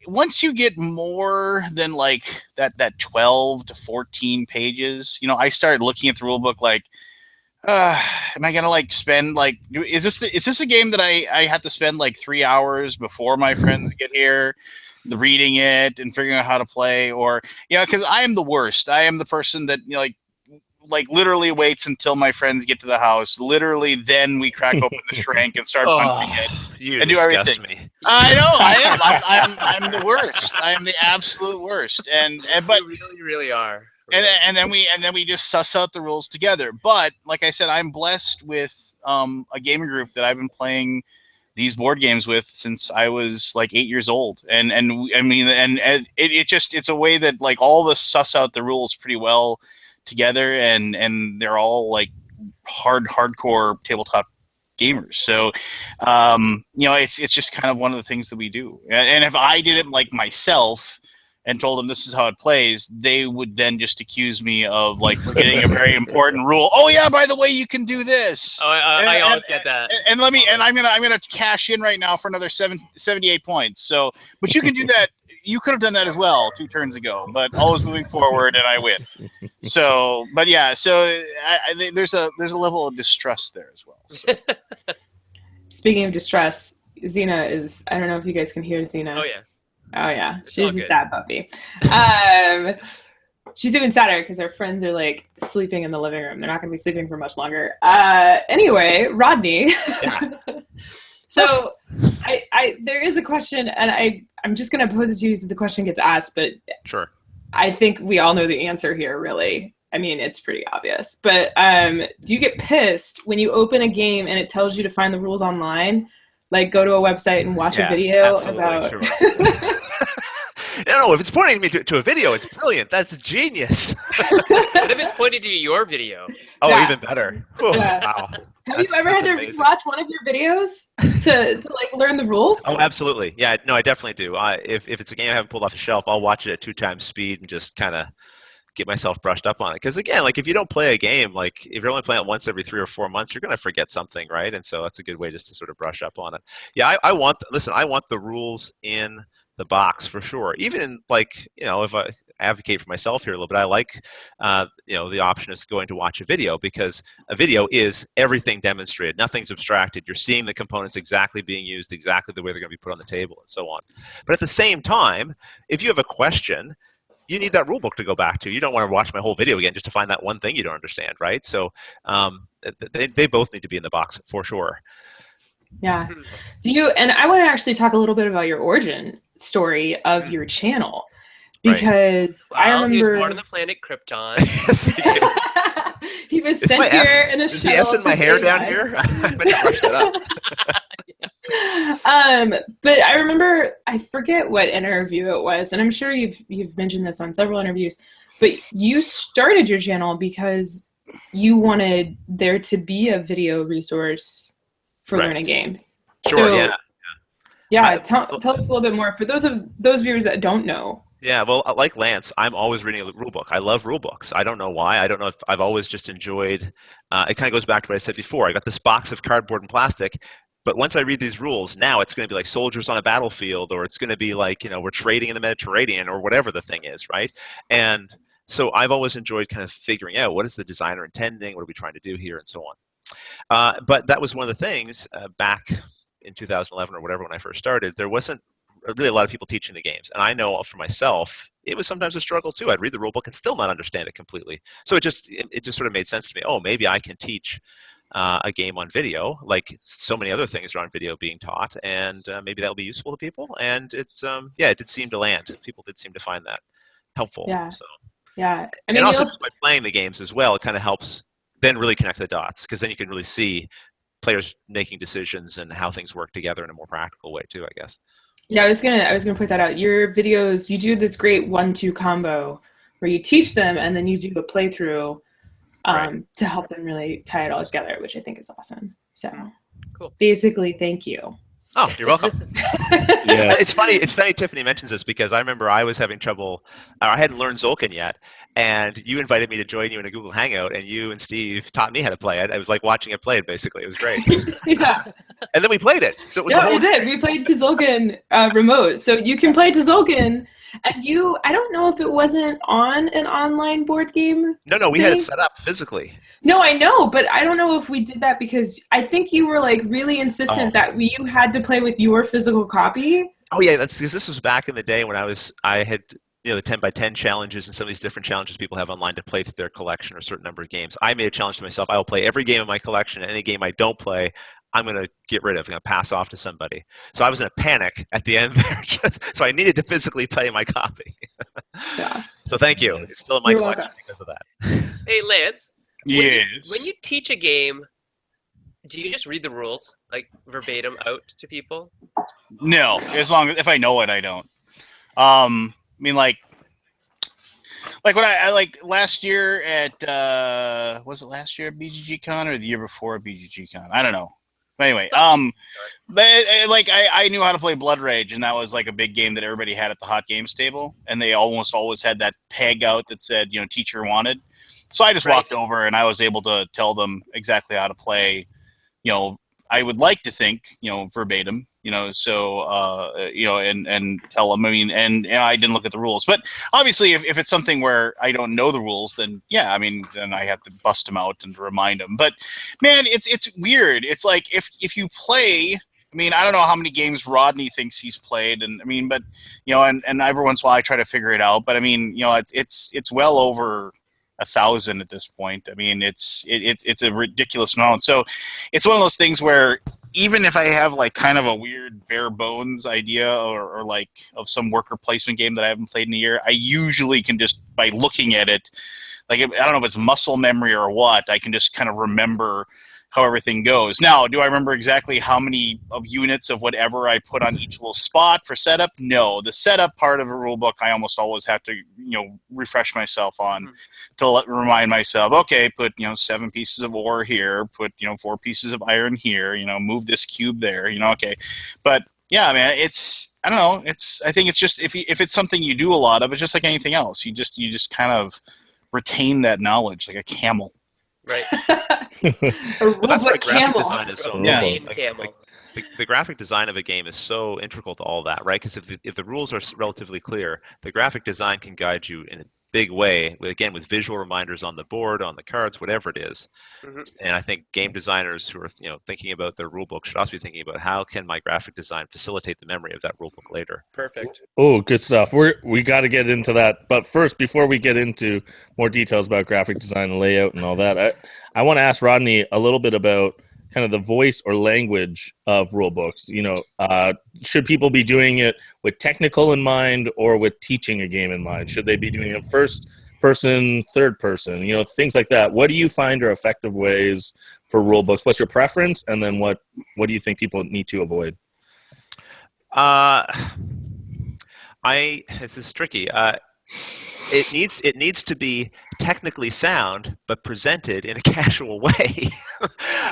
once you get more than like that 12 to 14 pages, I started looking at the rule book like. Am I gonna spend is this a game that I have to spend 3 hours before my friends get here reading it and figuring out how to play, or because I am the worst. I am the person that literally waits until my friends get to the house. Literally, then we crack open the shrink and start punching it and do everything. Me. I know I am. I'm the worst. I am the absolute worst. But you really are. And then we just suss out the rules together. But like I said, I'm blessed with a gaming group that I've been playing these board games with since I was 8 years old. And I mean, it's a way that all of us suss out the rules pretty well together, and they're all hardcore tabletop gamers. So it's just kind of one of the things that we do. And if I did it myself and told them this is how it plays, they would then just accuse me of forgetting a very important rule. Oh yeah, by the way, you can do this. Oh, I always get that. And I'm gonna cash in right now for another 78 points. So, but you can do that. You could have done that as well 2 turns ago, but always moving forward, and I win. So, but yeah, so there's a level of distrust there as well. So. Speaking of distress, Xena is. I don't know if you guys can hear Xena. Oh yeah. Oh yeah, she's a sad puppy. She's even sadder because her friends are sleeping in the living room. They're not going to be sleeping for much longer. Anyway, Rodney. Yeah. So there is a question, and I'm just going to pose it to you so the question gets asked. But sure, I think we all know the answer here. Really, I mean, it's pretty obvious. But do you get pissed when you open a game and it tells you to find the rules online? Go to a website and watch a video about. Sure. No, if it's pointing me to a video, it's brilliant. That's genius. What if it's pointing to your video? Oh, yeah. Even better. Oh, yeah. Wow. Have you ever had to rewatch one of your videos to learn the rules? Oh, absolutely. Yeah, no, I definitely do. If it's a game I haven't pulled off the shelf, I'll watch it at 2 times speed and just kind of get myself brushed up on it. Because again, if you don't play a game, if you're only playing it once every 3 or 4 months, you're going to forget something, right? And so that's a good way just to sort of brush up on it. Yeah, I want the rules in the box for sure. Even in if I advocate for myself here a little bit, I like the option is going to watch a video, because a video is everything demonstrated. Nothing's abstracted. You're seeing the components exactly being used, exactly the way they're going to be put on the table, and so on. But at the same time, if you have a question, you need that rule book to go back to. You don't want to watch my whole video again just to find that one thing you don't understand, right? So they both need to be in the box for sure. Yeah. And I want to actually talk a little bit about your origin story of your channel, because I remember he was born on the planet Krypton. He was sent here in a Is the S in my hair down here? I meant to brush that up. But I remember, I forget what interview it was, and I'm sure you've mentioned this on several interviews, but you started your channel because you wanted there to be a video resource for learning games. Sure, so, yeah. Tell us a little bit more for those viewers that don't know. Yeah, well, like Lance, I'm always reading a rule book. I love rule books. I don't know why. I don't know if I've always just enjoyed. It kind of goes back to what I said before. I got this box of cardboard and plastic. But once I read these rules, now it's going to be like soldiers on a battlefield, or it's going to be like, we're trading in the Mediterranean, or whatever the thing is, right? And so I've always enjoyed kind of figuring out what is the designer intending, what are we trying to do here, and so on. But that was one of the things back in 2011 or whatever when I first started. There wasn't really a lot of people teaching the games, and I know for myself it was sometimes a struggle too. I'd read the rule book and still not understand it completely. So it just sort of made sense to me. Oh, maybe I can teach a game on video, like so many other things are on video being taught, and maybe that'll be useful to people. And it did seem to land. People did seem to find that helpful. Yeah. So yeah, I mean, and also just by playing the games as well, it kind of helps then really connect the dots, because then you can really see players making decisions and how things work together in a more practical way too, I guess. Yeah, I was gonna point that out. Your videos, you do this great 1-2 combo where you teach them and then you do a playthrough to help them really tie it all together, which I think is awesome. So Cool. Basically, thank you. Oh, you're welcome. Yes. It's funny Tiffany mentions this, because I remember I was having trouble. I hadn't learned Zolkin yet, and you invited me to join you in a Google Hangout, and you and Steve taught me how to play it. I was like watching it played, basically. It was great. Yeah. And then we played it. So it was We did. We played Tzolk'in remote. So you can play Tzolk'in, and I don't know if it wasn't on an online board game. No, we had it set up physically. No, I know, but I don't know if we did that because I think you were like really insistent that you had to play with your physical copy. Oh yeah, that's because this was back in the day when I had the 10x10 challenges and some of these different challenges people have online to play through their collection or a certain number of games. I made a challenge to myself. I will play every game in my collection, and any game I don't play, I'm going to get rid of. I'm going to pass off to somebody. So I was in a panic at the end there, so I needed to physically play my copy. Yeah. So thank you. It's still in my collection because of that. Hey, Lance. Yes. When you teach a game, do you just read the rules like verbatim out to people? No, as long as if I know it, I don't. I mean, like when I like last year at was it last year at BGG Con or the year before at BGG Con? I don't know. But anyway, but I knew how to play Blood Rage, and that was like a big game that everybody had at the hot games table, and they almost always had that peg out that said, teacher wanted. So I just walked over and I was able to tell them exactly how to play. I would like to think, verbatim, so, and tell them, and I didn't look at the rules. But obviously, if it's something where I don't know the rules, then, yeah, then I have to bust them out and remind them. But, man, it's weird. It's like if you play, I don't know how many games Rodney thinks he's played, and but, and every once in a while I try to figure it out. But, it's well over 1,000 at this point. It's a ridiculous amount. So it's one of those things where even if I have like kind of a weird bare bones idea or like of some worker placement game that I haven't played in a year, I usually can just, by looking at it, like I don't know if it's muscle memory or what, I can just kind of remember how everything goes. Now, do I remember exactly how many of units of whatever I put on each little spot for setup? No. The setup part of a rule book, I almost always have to, refresh myself on to remind myself, okay, put, 7 pieces of ore here, put, 4 pieces of iron here, move this cube there, okay. But yeah, man, I don't know. I think it's just, if it's something you do a lot of, it's just like anything else. You just kind of retain that knowledge like a camel. Right. That's why graphic design is so Camel. The graphic design of a game is so integral to all that, right? Because if the rules are relatively clear, the graphic design can guide you in a big way, again, with visual reminders on the board, on the cards, whatever it is. Mm-hmm. And I think game designers who are thinking about their rule book should also be thinking about how can my graphic design facilitate the memory of that rule book later. Perfect. Oh, good stuff. We got to get into that. But first, before we get into more details about graphic design and layout and all that, I want to ask Rodney a little bit about kind of the voice or language of rule books. Should people be doing it with technical in mind or with teaching a game in mind? Should they be doing it first person, third person, things like that? What do you find are effective ways for rule books? What's your preference? And then what do you think people need to avoid? This is tricky. It needs to be technically sound, but presented in a casual way.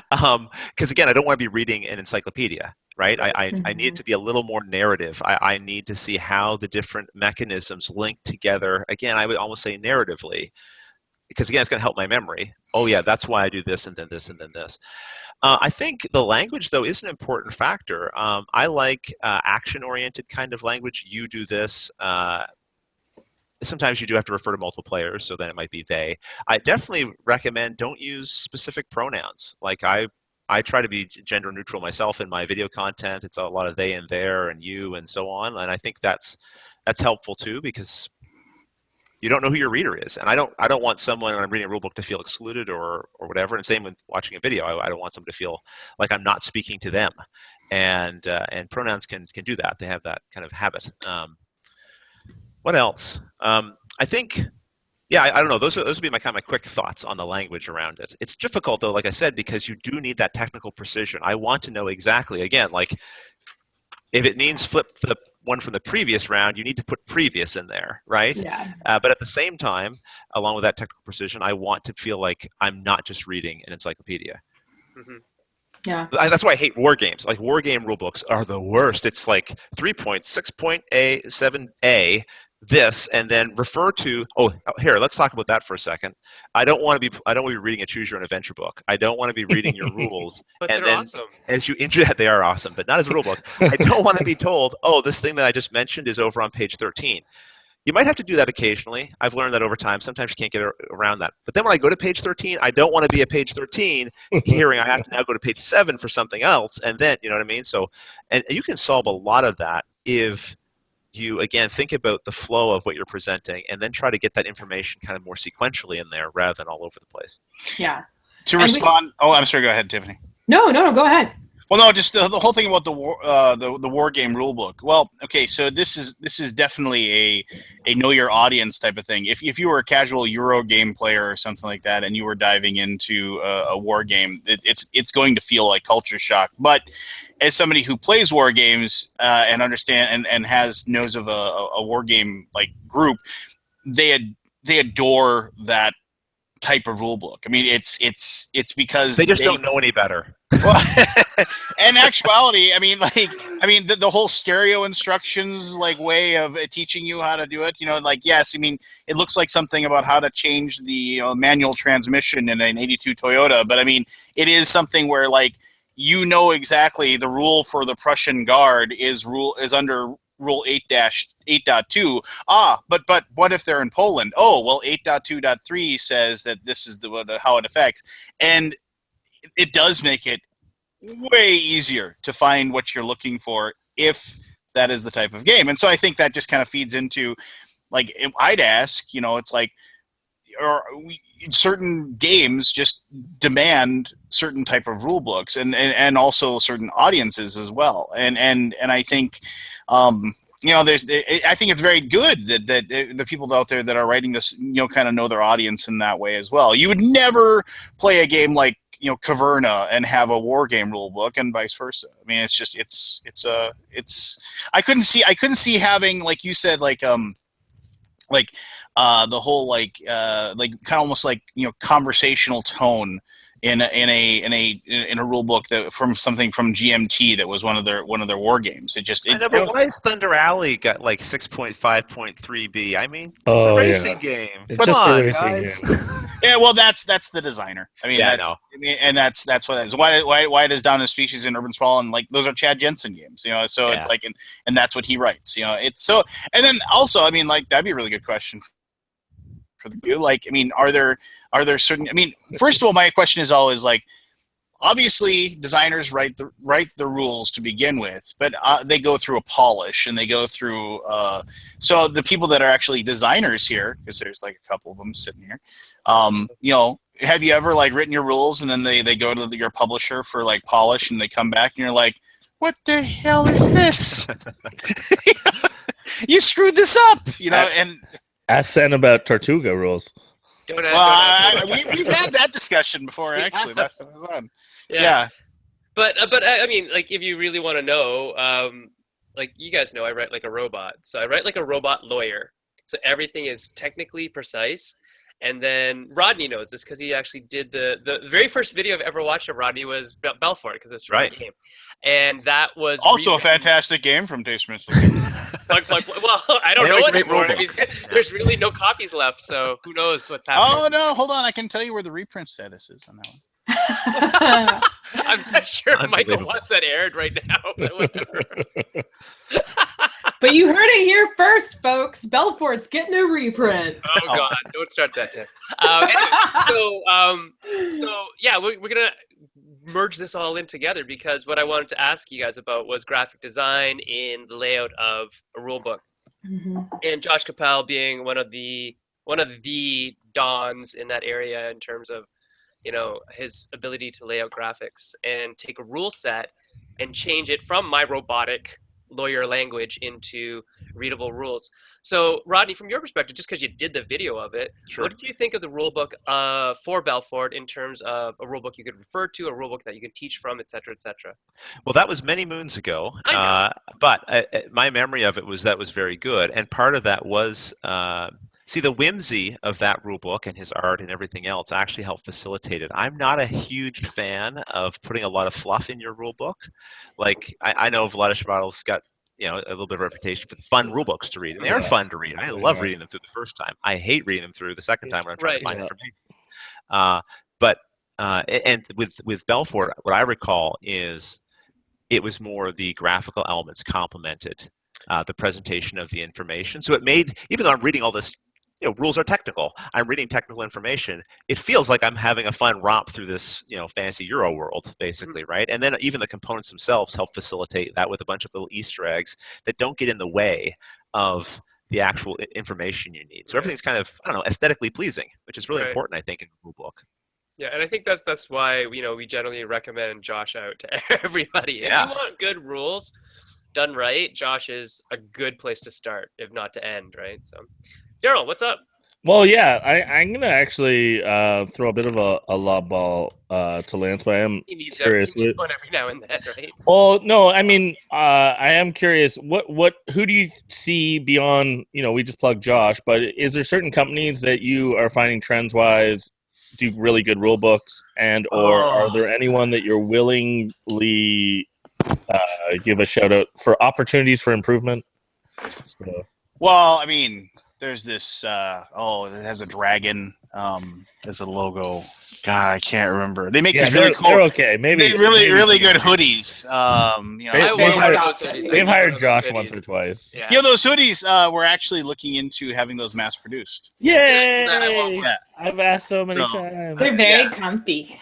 Because again, I don't want to be reading an encyclopedia, right? I need it to be a little more narrative. I need to see how the different mechanisms link together. Again, I would almost say narratively. because again, it's going to help my memory. Oh yeah, that's why I do this and then this and then this. I think the language, though, is an important factor. I like action-oriented kind of language. You do this. Sometimes you do have to refer to multiple players, so then it might be they. I definitely recommend don't use specific pronouns. Like I try to be gender neutral myself in my video content. It's a lot of they and their and you and so on. And I think that's helpful too, because you don't know who your reader is, and I don't want someone when I'm reading a rule book to feel excluded or whatever. And same with watching a video. I don't want someone to feel like I'm not speaking to them, and pronouns can do that. They have that kind of habit. What else? I think, yeah, I don't know. Those would be my quick thoughts on the language around it. It's difficult though, like I said, because you do need that technical precision. I want to know exactly. Again, like if it means flip the one from the previous round, you need to put previous in there, right? Yeah. But at the same time, along with that technical precision, I want to feel like I'm not just reading an encyclopedia. Mm-hmm. Yeah. That's why I hate war games. Like war game rule books are the worst. It's like 3.6.7a this, and then refer to. Oh, here, let's talk about that for a second. I don't want to be reading a choose your own adventure book. I don't want to be reading your rules. But and they're then, awesome. as you they are awesome, but not as a rule book. I don't want to be told, oh, this thing that I just mentioned is over on page 13. You might have to do that occasionally. I've learned that over time. Sometimes you can't get around that. But then when I go to page 13, I don't want to be at page 13 hearing I have to now go to page 7 for something else. And then, you know what I mean? So, and you can solve a lot of that if you, again, think about the flow of what you're presenting and then try to get that information kind of more sequentially in there rather than all over the place. Yeah. To respond, I'm sorry, go ahead, Tiffany. No, go ahead. Well, no, just the whole thing about the war game rulebook. Well, okay, so this is definitely a know your audience type of thing. If you were a casual Euro game player or something like that, and you were diving into a war game, it's going to feel like culture shock. But as somebody who plays war games and understand and knows of a war game like group, they adore that type of rule book. I mean, it's because they just don't know any better. Well, in actuality, the whole stereo instructions way of teaching you how to do it. Yes, it looks like something about how to change the manual transmission in an '82 Toyota, but it is something where exactly the rule for the Prussian Guard is under Rule 8-8.2. But what if they're in Poland? Oh, well, 8.2.3 says that this is how it affects, and it does make it way easier to find what you're looking for if that is the type of game. And so I think that just kind of feeds into, I'd ask, it's certain games just demand certain type of rule books and also certain audiences as well. And I think, I think it's very good that the people out there that are writing this, kind of know their audience in that way as well. You would never play a game like, Caverna and have a war game rule book and vice versa. It's just, I couldn't see having, like you said, the whole kind of almost conversational tone in a rule book that from something from GMT that was one of their war games. But why is Thunder Alley got 6.5.3b? It's a racing game. It's Come just on, a racing guys. game. Yeah, well, that's the designer. I know. And that's what it is. Why does Down in Species and Urban Sprawl and those are Chad Jensen games, So it's and that's what he writes, It's so. And then also, that'd be a really good question for you. Are there certain? First of all, my question is always obviously designers write the rules to begin with, but they go through a polish and they go through. So the people that are actually designers here, because there's a couple of them sitting here, have you ever written your rules and then they go to your publisher for polish and they come back and you're like, what the hell is this? You screwed this up, and. Ask Sen about Tortuga rules. We've had that discussion before, actually. Last time I was on. Yeah. But if you really want to know, you guys know, I write like a robot. So I write like a robot lawyer. So everything is technically precise. And then Rodney knows this because he actually did the very first video I've ever watched of Rodney was Belfort, because it's from the game. And that was also a fantastic game from Taste Smith. Plug. Well, I don't Really know great anymore. I rulebook. mean, there's really no copies left, so who knows what's happening. Oh no, hold on. I can tell you where the reprint status is on that one. I'm not sure Michael Unbelievable. wants that aired right now, but whatever. But you heard it here first, folks. Belfort's getting a reprint. Oh God, don't start that, Tiff. Anyway, so yeah, we're gonna merge this all in together because what I wanted to ask you guys about was graphic design in the layout of a rule book, and Josh Capel being one of the dons in that area in terms of, you know, his ability to lay out graphics and take a rule set and change it from my robotic lawyer language into readable rules. So, Rodney, from your perspective, just because you did the video of it, Sure. what did you think of the rulebook for Belfort in terms of a rulebook you could refer to, a rulebook that you can teach from, et cetera, et cetera? Well, that was many moons ago, I but my memory of it was that was very good, and part of that was see the whimsy of that rule book and his art and everything else actually helped facilitate it. I'm not a huge fan of putting a lot of fluff in your rule book. Like I know Vladish Model's got, you know, a little bit of a reputation for fun rule books to read, and they are fun to read. I love reading them through the first time. I hate reading them through the second time when I'm trying to find information. And with Belfort, what I recall is it was more the graphical elements complemented the presentation of the information. So it made, even though I'm reading all this, you know, rules are technical, I'm reading technical information, it feels like I'm having a fun romp through this, you know, fancy Euro world, basically, right? And then even the components themselves help facilitate that with a bunch of little Easter eggs that don't get in the way of the actual information you need. So everything's kind of, I don't know, aesthetically pleasing, which is really important, I think, in a rule book. Yeah, and I think that's why, you know, we generally recommend Josh out to everybody. If Yeah. you want good rules done right, Josh is a good place to start, if not to end, right? So, Daryl, what's up? Well, yeah, I'm gonna actually throw a bit of a lob ball to Lance, but I am curious. He needs one every now and then, right? Well, no, I mean, I am curious. Who do you see beyond? You know, we just plugged Josh, but is there certain companies that you are finding trends wise do really good rule books, and or are there anyone that you're willingly give a shout out for opportunities for improvement? So. Well, I mean, there's this. It has a dragon as a logo. God, I can't remember. They make these really cool. They're okay. Maybe really good hoodies. You know, they've hired Josh once or twice. Yeah. You know, those hoodies. We're actually looking into having those mass produced. Yay! Yeah. I've asked so many times. They're very comfy.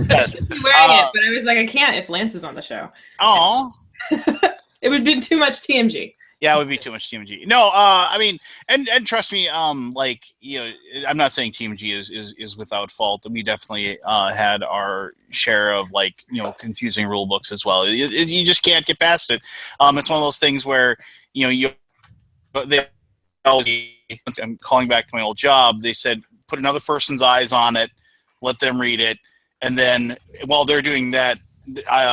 Yes. I should be wearing it, but I was like, I can't if Lance is on the show. Oh. It would be too much TMG. Yeah, it would be too much TMG. No, I mean, and trust me, like, you know, I'm not saying TMG is without fault. We definitely had our share of, like, you know, confusing rule books as well. You just can't get past it. It's one of those things where, you know, I'm calling back to my old job. They said, put another person's eyes on it, let them read it, and then while they're doing that,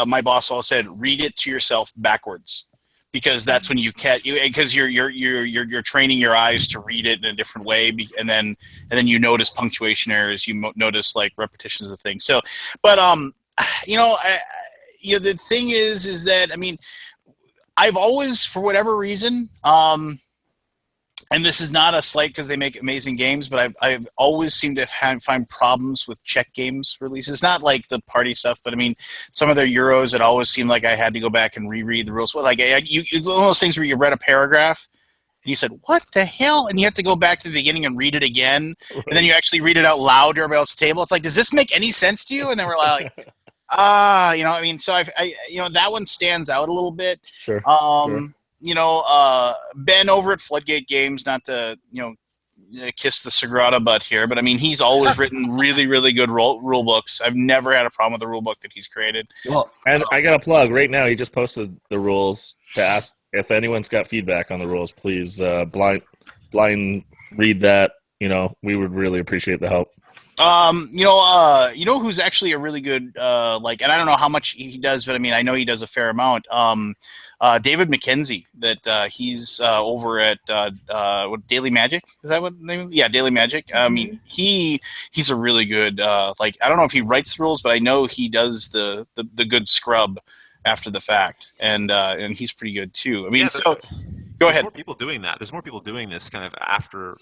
my boss also said, read it to yourself backwards, because that's when you can't, because you're training your eyes to read it in a different way, and then you notice punctuation errors, you notice like repetitions of things. So, but you know, the thing is that, I mean, I've always, for whatever reason, and this is not a slight because they make amazing games, but I've always seemed to find problems with Czech games releases. Not like the party stuff, but I mean, some of their Euros, it always seemed like I had to go back and reread the rules. Well, like, it's one of those things where you read a paragraph and you said, what the hell? And you have to go back to the beginning and read it again. Right. And then you actually read it out loud to everybody else's table. It's like, does this make any sense to you? And then we're like, you know, I mean, so I you know, that one stands out a little bit. Sure. Sure. You know, Ben over at Floodgate Games, not to, you know, kiss the Sagrada butt here, but I mean, he's always written really, really good rule books. I've never had a problem with the rule book that he's created. Well, and I got a plug right now. He just posted the rules to ask if anyone's got feedback on the rules. Please blind read that. You know, we would really appreciate the help. You know who's actually a really good, like, and I don't know how much he does, but I mean, I know he does a fair amount. David McKenzie, that he's over at what, Daily Magic? Is that what the name? Yeah, Daily Magic. I mean, he's a really good, like, I don't know if he writes the rules, but I know he does the good scrub after the fact, and he's pretty good too. I mean, so Go There's ahead. more people doing that. There's more people doing this kind of after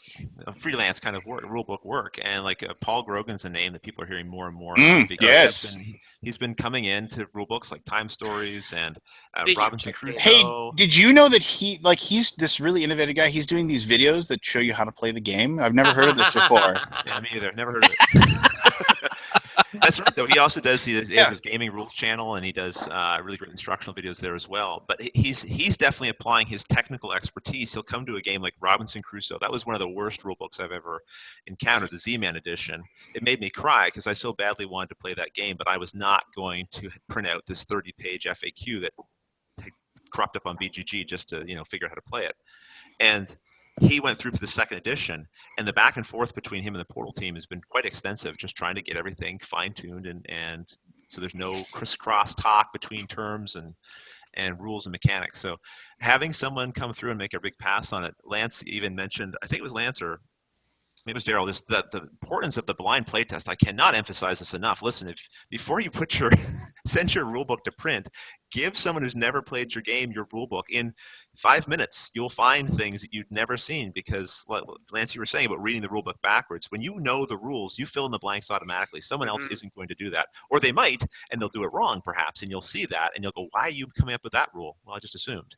freelance kind of work, rulebook work, and like Paul Grogan's a name that people are hearing more and more of because yes. he's been coming into rulebooks like Time Stories and Speaking of Robinson chick Crusoe. Hey, did you know that he's this really innovative guy? He's doing these videos that show you how to play the game. I've never heard of this before. Yeah, me either. Never heard of it. That's right, though. He also does. He has his gaming rules channel, and he does really great instructional videos there as well. But he's definitely applying his technical expertise. He'll come to a game like Robinson Crusoe. That was one of the worst rule books I've ever encountered, the Z-Man edition. It made me cry because I so badly wanted to play that game, but I was not going to print out this 30-page FAQ that had cropped up on BGG just to figure out how to play it. And he went through for the second edition, and the back and forth between him and the Portal team has been quite extensive, just trying to get everything fine-tuned and so there's no crisscross talk between terms and rules and mechanics. So having someone come through and make a big pass on it, Lance even mentioned, I think it was Lance or maybe it was Daryl, the importance of the blind playtest. I cannot emphasize this enough. Listen, before you put send your rulebook to print, give someone who's never played your game your rulebook. In 5 minutes, you'll find things that you've never seen because, like Lance, you were saying about reading the rulebook backwards. When you know the rules, you fill in the blanks automatically. Someone else isn't going to do that. Or they might, and they'll do it wrong, perhaps, and you'll see that, and you'll go, why are you coming up with that rule? Well, I just assumed.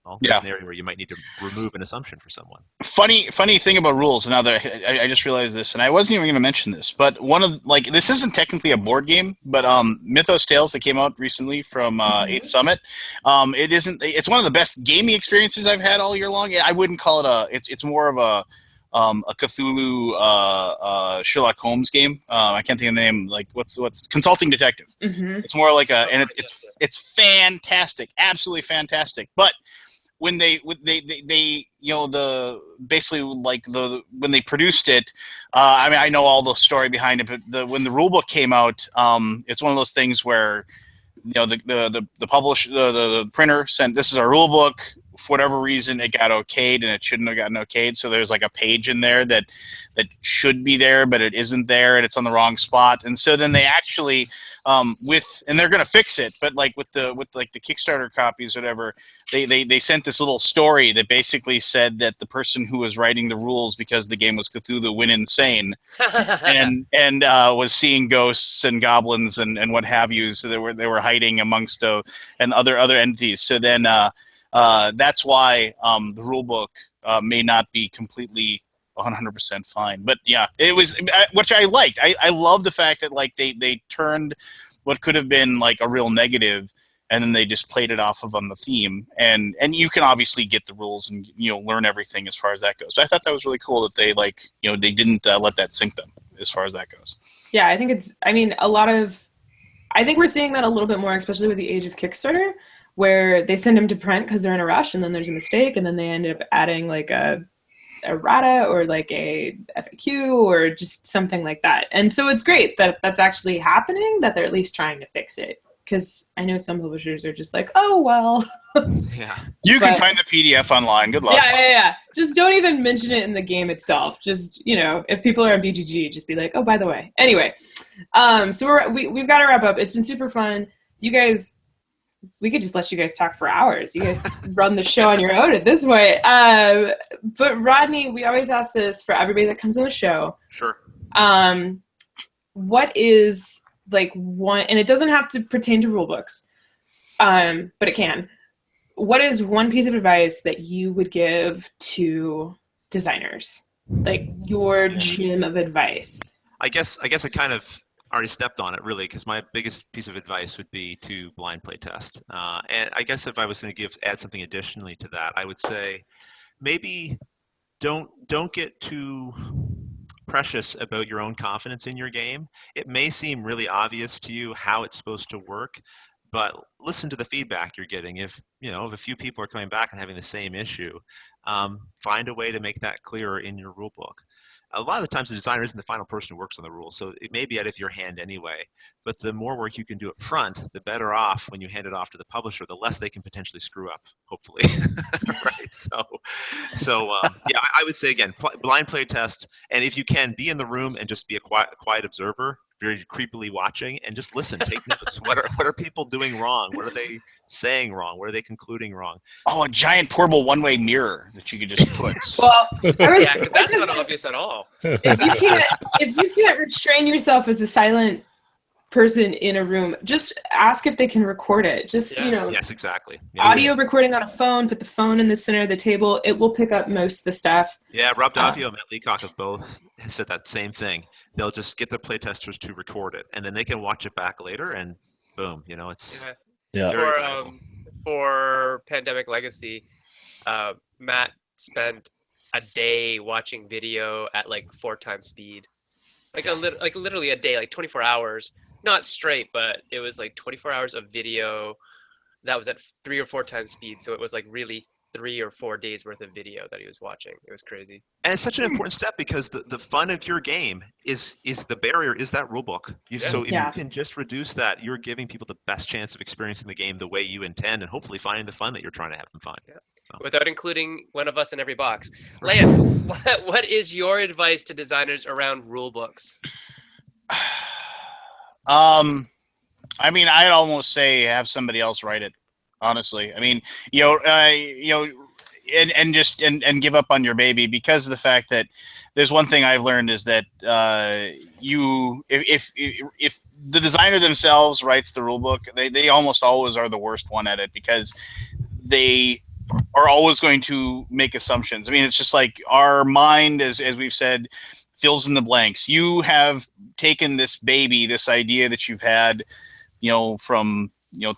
Well, there's an area where you might need to remove an assumption for someone. Funny thing about rules. Now that I just realized this, and I wasn't even going to mention this, but one of this isn't technically a board game, but Mythos Tales that came out recently from 8th Summit. It isn't. It's one of the best gaming experiences I've had all year long. I wouldn't call it It's more of a Cthulhu Sherlock Holmes game. I can't think of the name. Like what's Consulting Detective. Mm-hmm. It's more like it's fantastic, absolutely fantastic, but when they when they produced it, I mean, I know all the story behind it, but when the rulebook came out, it's one of those things where the publisher, the printer sent, this is our rulebook. For whatever reason, it got okayed, and it shouldn't have gotten okayed. So there's like a page in there that should be there, but it isn't there, and it's on the wrong spot. And so then they actually, and they're going to fix it, but with the Kickstarter copies, whatever, they sent this little story that basically said that the person who was writing the rules, because the game was Cthulhu, went insane and was seeing ghosts and goblins and what have you. So they were hiding amongst and other entities. So then. That's why the rulebook may not be completely 100% fine. But yeah, it was, which I liked. I love the fact that they turned what could have been a real negative, and then they just played it off of on the theme. And you can obviously get the rules and learn everything as far as that goes. So I thought that was really cool that they they didn't let that sink them as far as that goes. Yeah, I think I think we're seeing that a little bit more, especially with the age of Kickstarter, where they send them to print because they're in a rush, and then there's a mistake, and then they end up adding a errata or a FAQ or just something like that. And so it's great that that's actually happening, that they're at least trying to fix it. Because I know some publishers are just oh, well. Yeah. You can find the PDF online. Good luck. Yeah. Just don't even mention it in the game itself. Just, if people are on BGG, just be like, oh, by the way. Anyway, so we've got to wrap up. It's been super fun. You guys... We could just let you guys talk for hours. You guys run the show on your own at this point. But Rodney, we always ask this for everybody that comes on the show. Sure. What is one, and it doesn't have to pertain to rule books, but it can. What is one piece of advice that you would give to designers? Your gem of advice. I guess I kind of already stepped on it, really, because my biggest piece of advice would be to blind play test. And I guess if I was going to add something additionally to that, I would say maybe don't get too precious about your own confidence in your game. It may seem really obvious to you how it's supposed to work, but listen to the feedback you're getting. If a few people are coming back and having the same issue, find a way to make that clearer in your rule book. A lot of the times the designer isn't the final person who works on the rules, so it may be out of your hand anyway. But the more work you can do up front, the better off when you hand it off to the publisher, the less they can potentially screw up, hopefully. Right? So yeah, I would say, again, blind play test, and if you can, be in the room and just be a quiet observer very creepily watching, and just listen, take notes. What are people doing wrong? What are they saying wrong? What are they concluding wrong? Oh, a giant portable one-way mirror that you could just put. Well, Yeah, 'cause that's not obvious at all. if you can't restrain yourself as a silent person in a room, just ask if they can record it. Just Yes, exactly. Yeah. Audio recording on a phone. Put the phone in the center of the table. It will pick up most of the stuff. Yeah, Rob Daffio and Matt Leacock have both said that same thing. They'll just get their playtesters to record it, and then they can watch it back later, and boom, it's very valuable. For Pandemic Legacy, Matt spent a day watching video at like 4 times speed, like literally a day, like 24 hours, not straight, but it was like 24 hours of video that was at 3 or 4 times speed. So it was like really 3 or 4 days worth of video that he was watching. It was crazy. And it's such an important step, because the fun of your game is the barrier is that rulebook. So if you can just reduce that, you're giving people the best chance of experiencing the game the way you intend, and hopefully finding the fun that you're trying to have them find. Yeah. So. Without including one of us in every box. Lance, what is your advice to designers around rulebooks? I mean, I'd almost say have somebody else write it. Honestly, I mean, and give up on your baby, because of the fact that there's one thing I've learned is that if the designer themselves writes the rule book, they almost always are the worst one at it, because they are always going to make assumptions. I mean, it's just like our mind, as we've said, fills in the blanks. You have taken this baby, this idea that you've had, from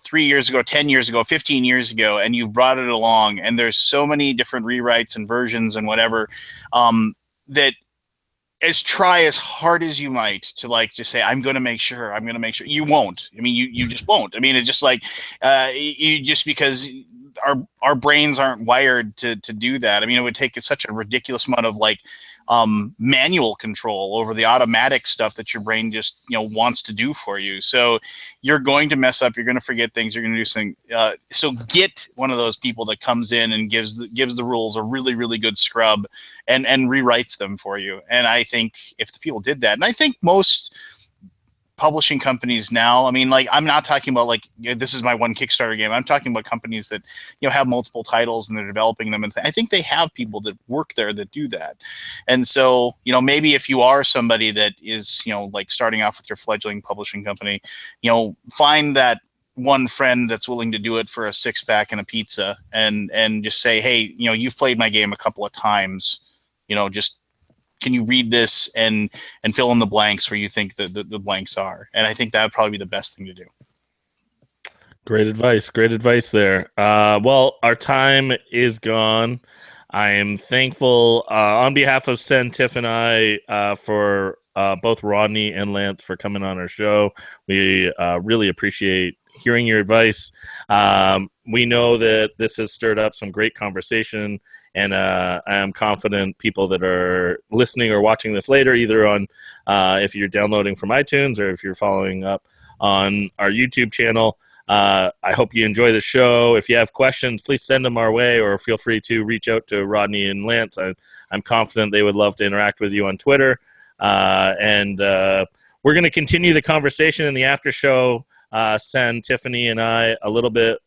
3 years ago, 10 years ago, 15 years ago, and you've brought it along, and there's so many different rewrites and versions and whatever, that try as hard as you might to just say, I'm going to make sure, you won't. I mean, you just won't. I mean, it's just like, because our brains aren't wired to do that. I mean, it would take such a ridiculous amount of manual control over the automatic stuff that your brain just wants to do for you. So you're going to mess up, you're going to forget things, you're going to do something. So get one of those people that comes in and gives the rules a really, really good scrub and rewrites them for you. And I think if the people did that, and I think most publishing companies now, I mean, I'm not talking about this is my one Kickstarter game. I'm talking about companies that have multiple titles and they're developing them, and I think they have people that work there that do that. And so maybe if you are somebody that is starting off with your fledgling publishing company, find that one friend that's willing to do it for a 6-pack and a pizza, and just say, hey, you've played my game a couple of times, just can you read this and fill in the blanks where you think the blanks are? And I think that would probably be the best thing to do. Great advice there. Well, our time is gone. I am thankful on behalf of Sen, Tiff, and I for both Rodney and Lance for coming on our show. We really appreciate hearing your advice. We know that this has stirred up some great conversation, and I am confident people that are listening or watching this later, either on if you're downloading from iTunes or if you're following up on our YouTube channel, I hope you enjoy the show. If you have questions, please send them our way, or feel free to reach out to Rodney and Lance. I'm confident they would love to interact with you on Twitter. And we're going to continue the conversation in the after show. Send Tiffany and I a little bit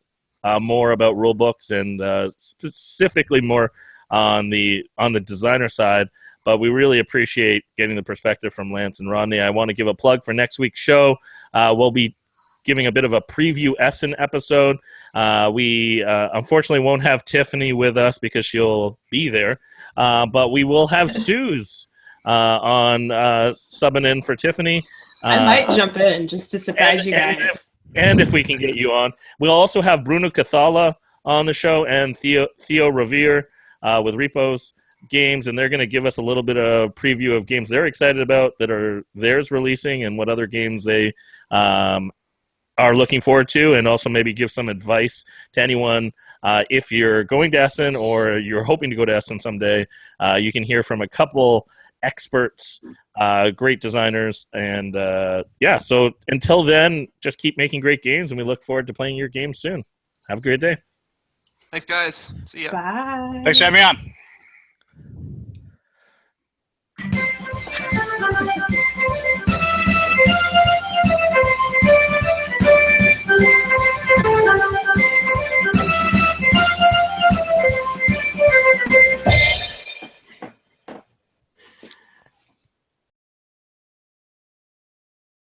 more about rule books, and specifically more on the designer side. But we really appreciate getting the perspective from Lance and Rodney. I want to give a plug for next week's show. We'll be giving a bit of a preview Essen episode. We unfortunately won't have Tiffany with us because she'll be there, but we will have Suze on subbing in for Tiffany. I might jump in just to surprise you guys. And if we can get you on. We'll also have Bruno Cathala on the show, and Theo Revere with Repos Games, and they're going to give us a little bit of preview of games they're excited about that are theirs releasing, and what other games they are looking forward to, and also maybe give some advice to anyone. If you're going to Essen or you're hoping to go to Essen someday, you can hear from a couple experts, great designers, and so until then, just keep making great games, and we look forward to playing your games soon. Have a great day. Thanks, guys. See ya. Bye. Thanks for having me on.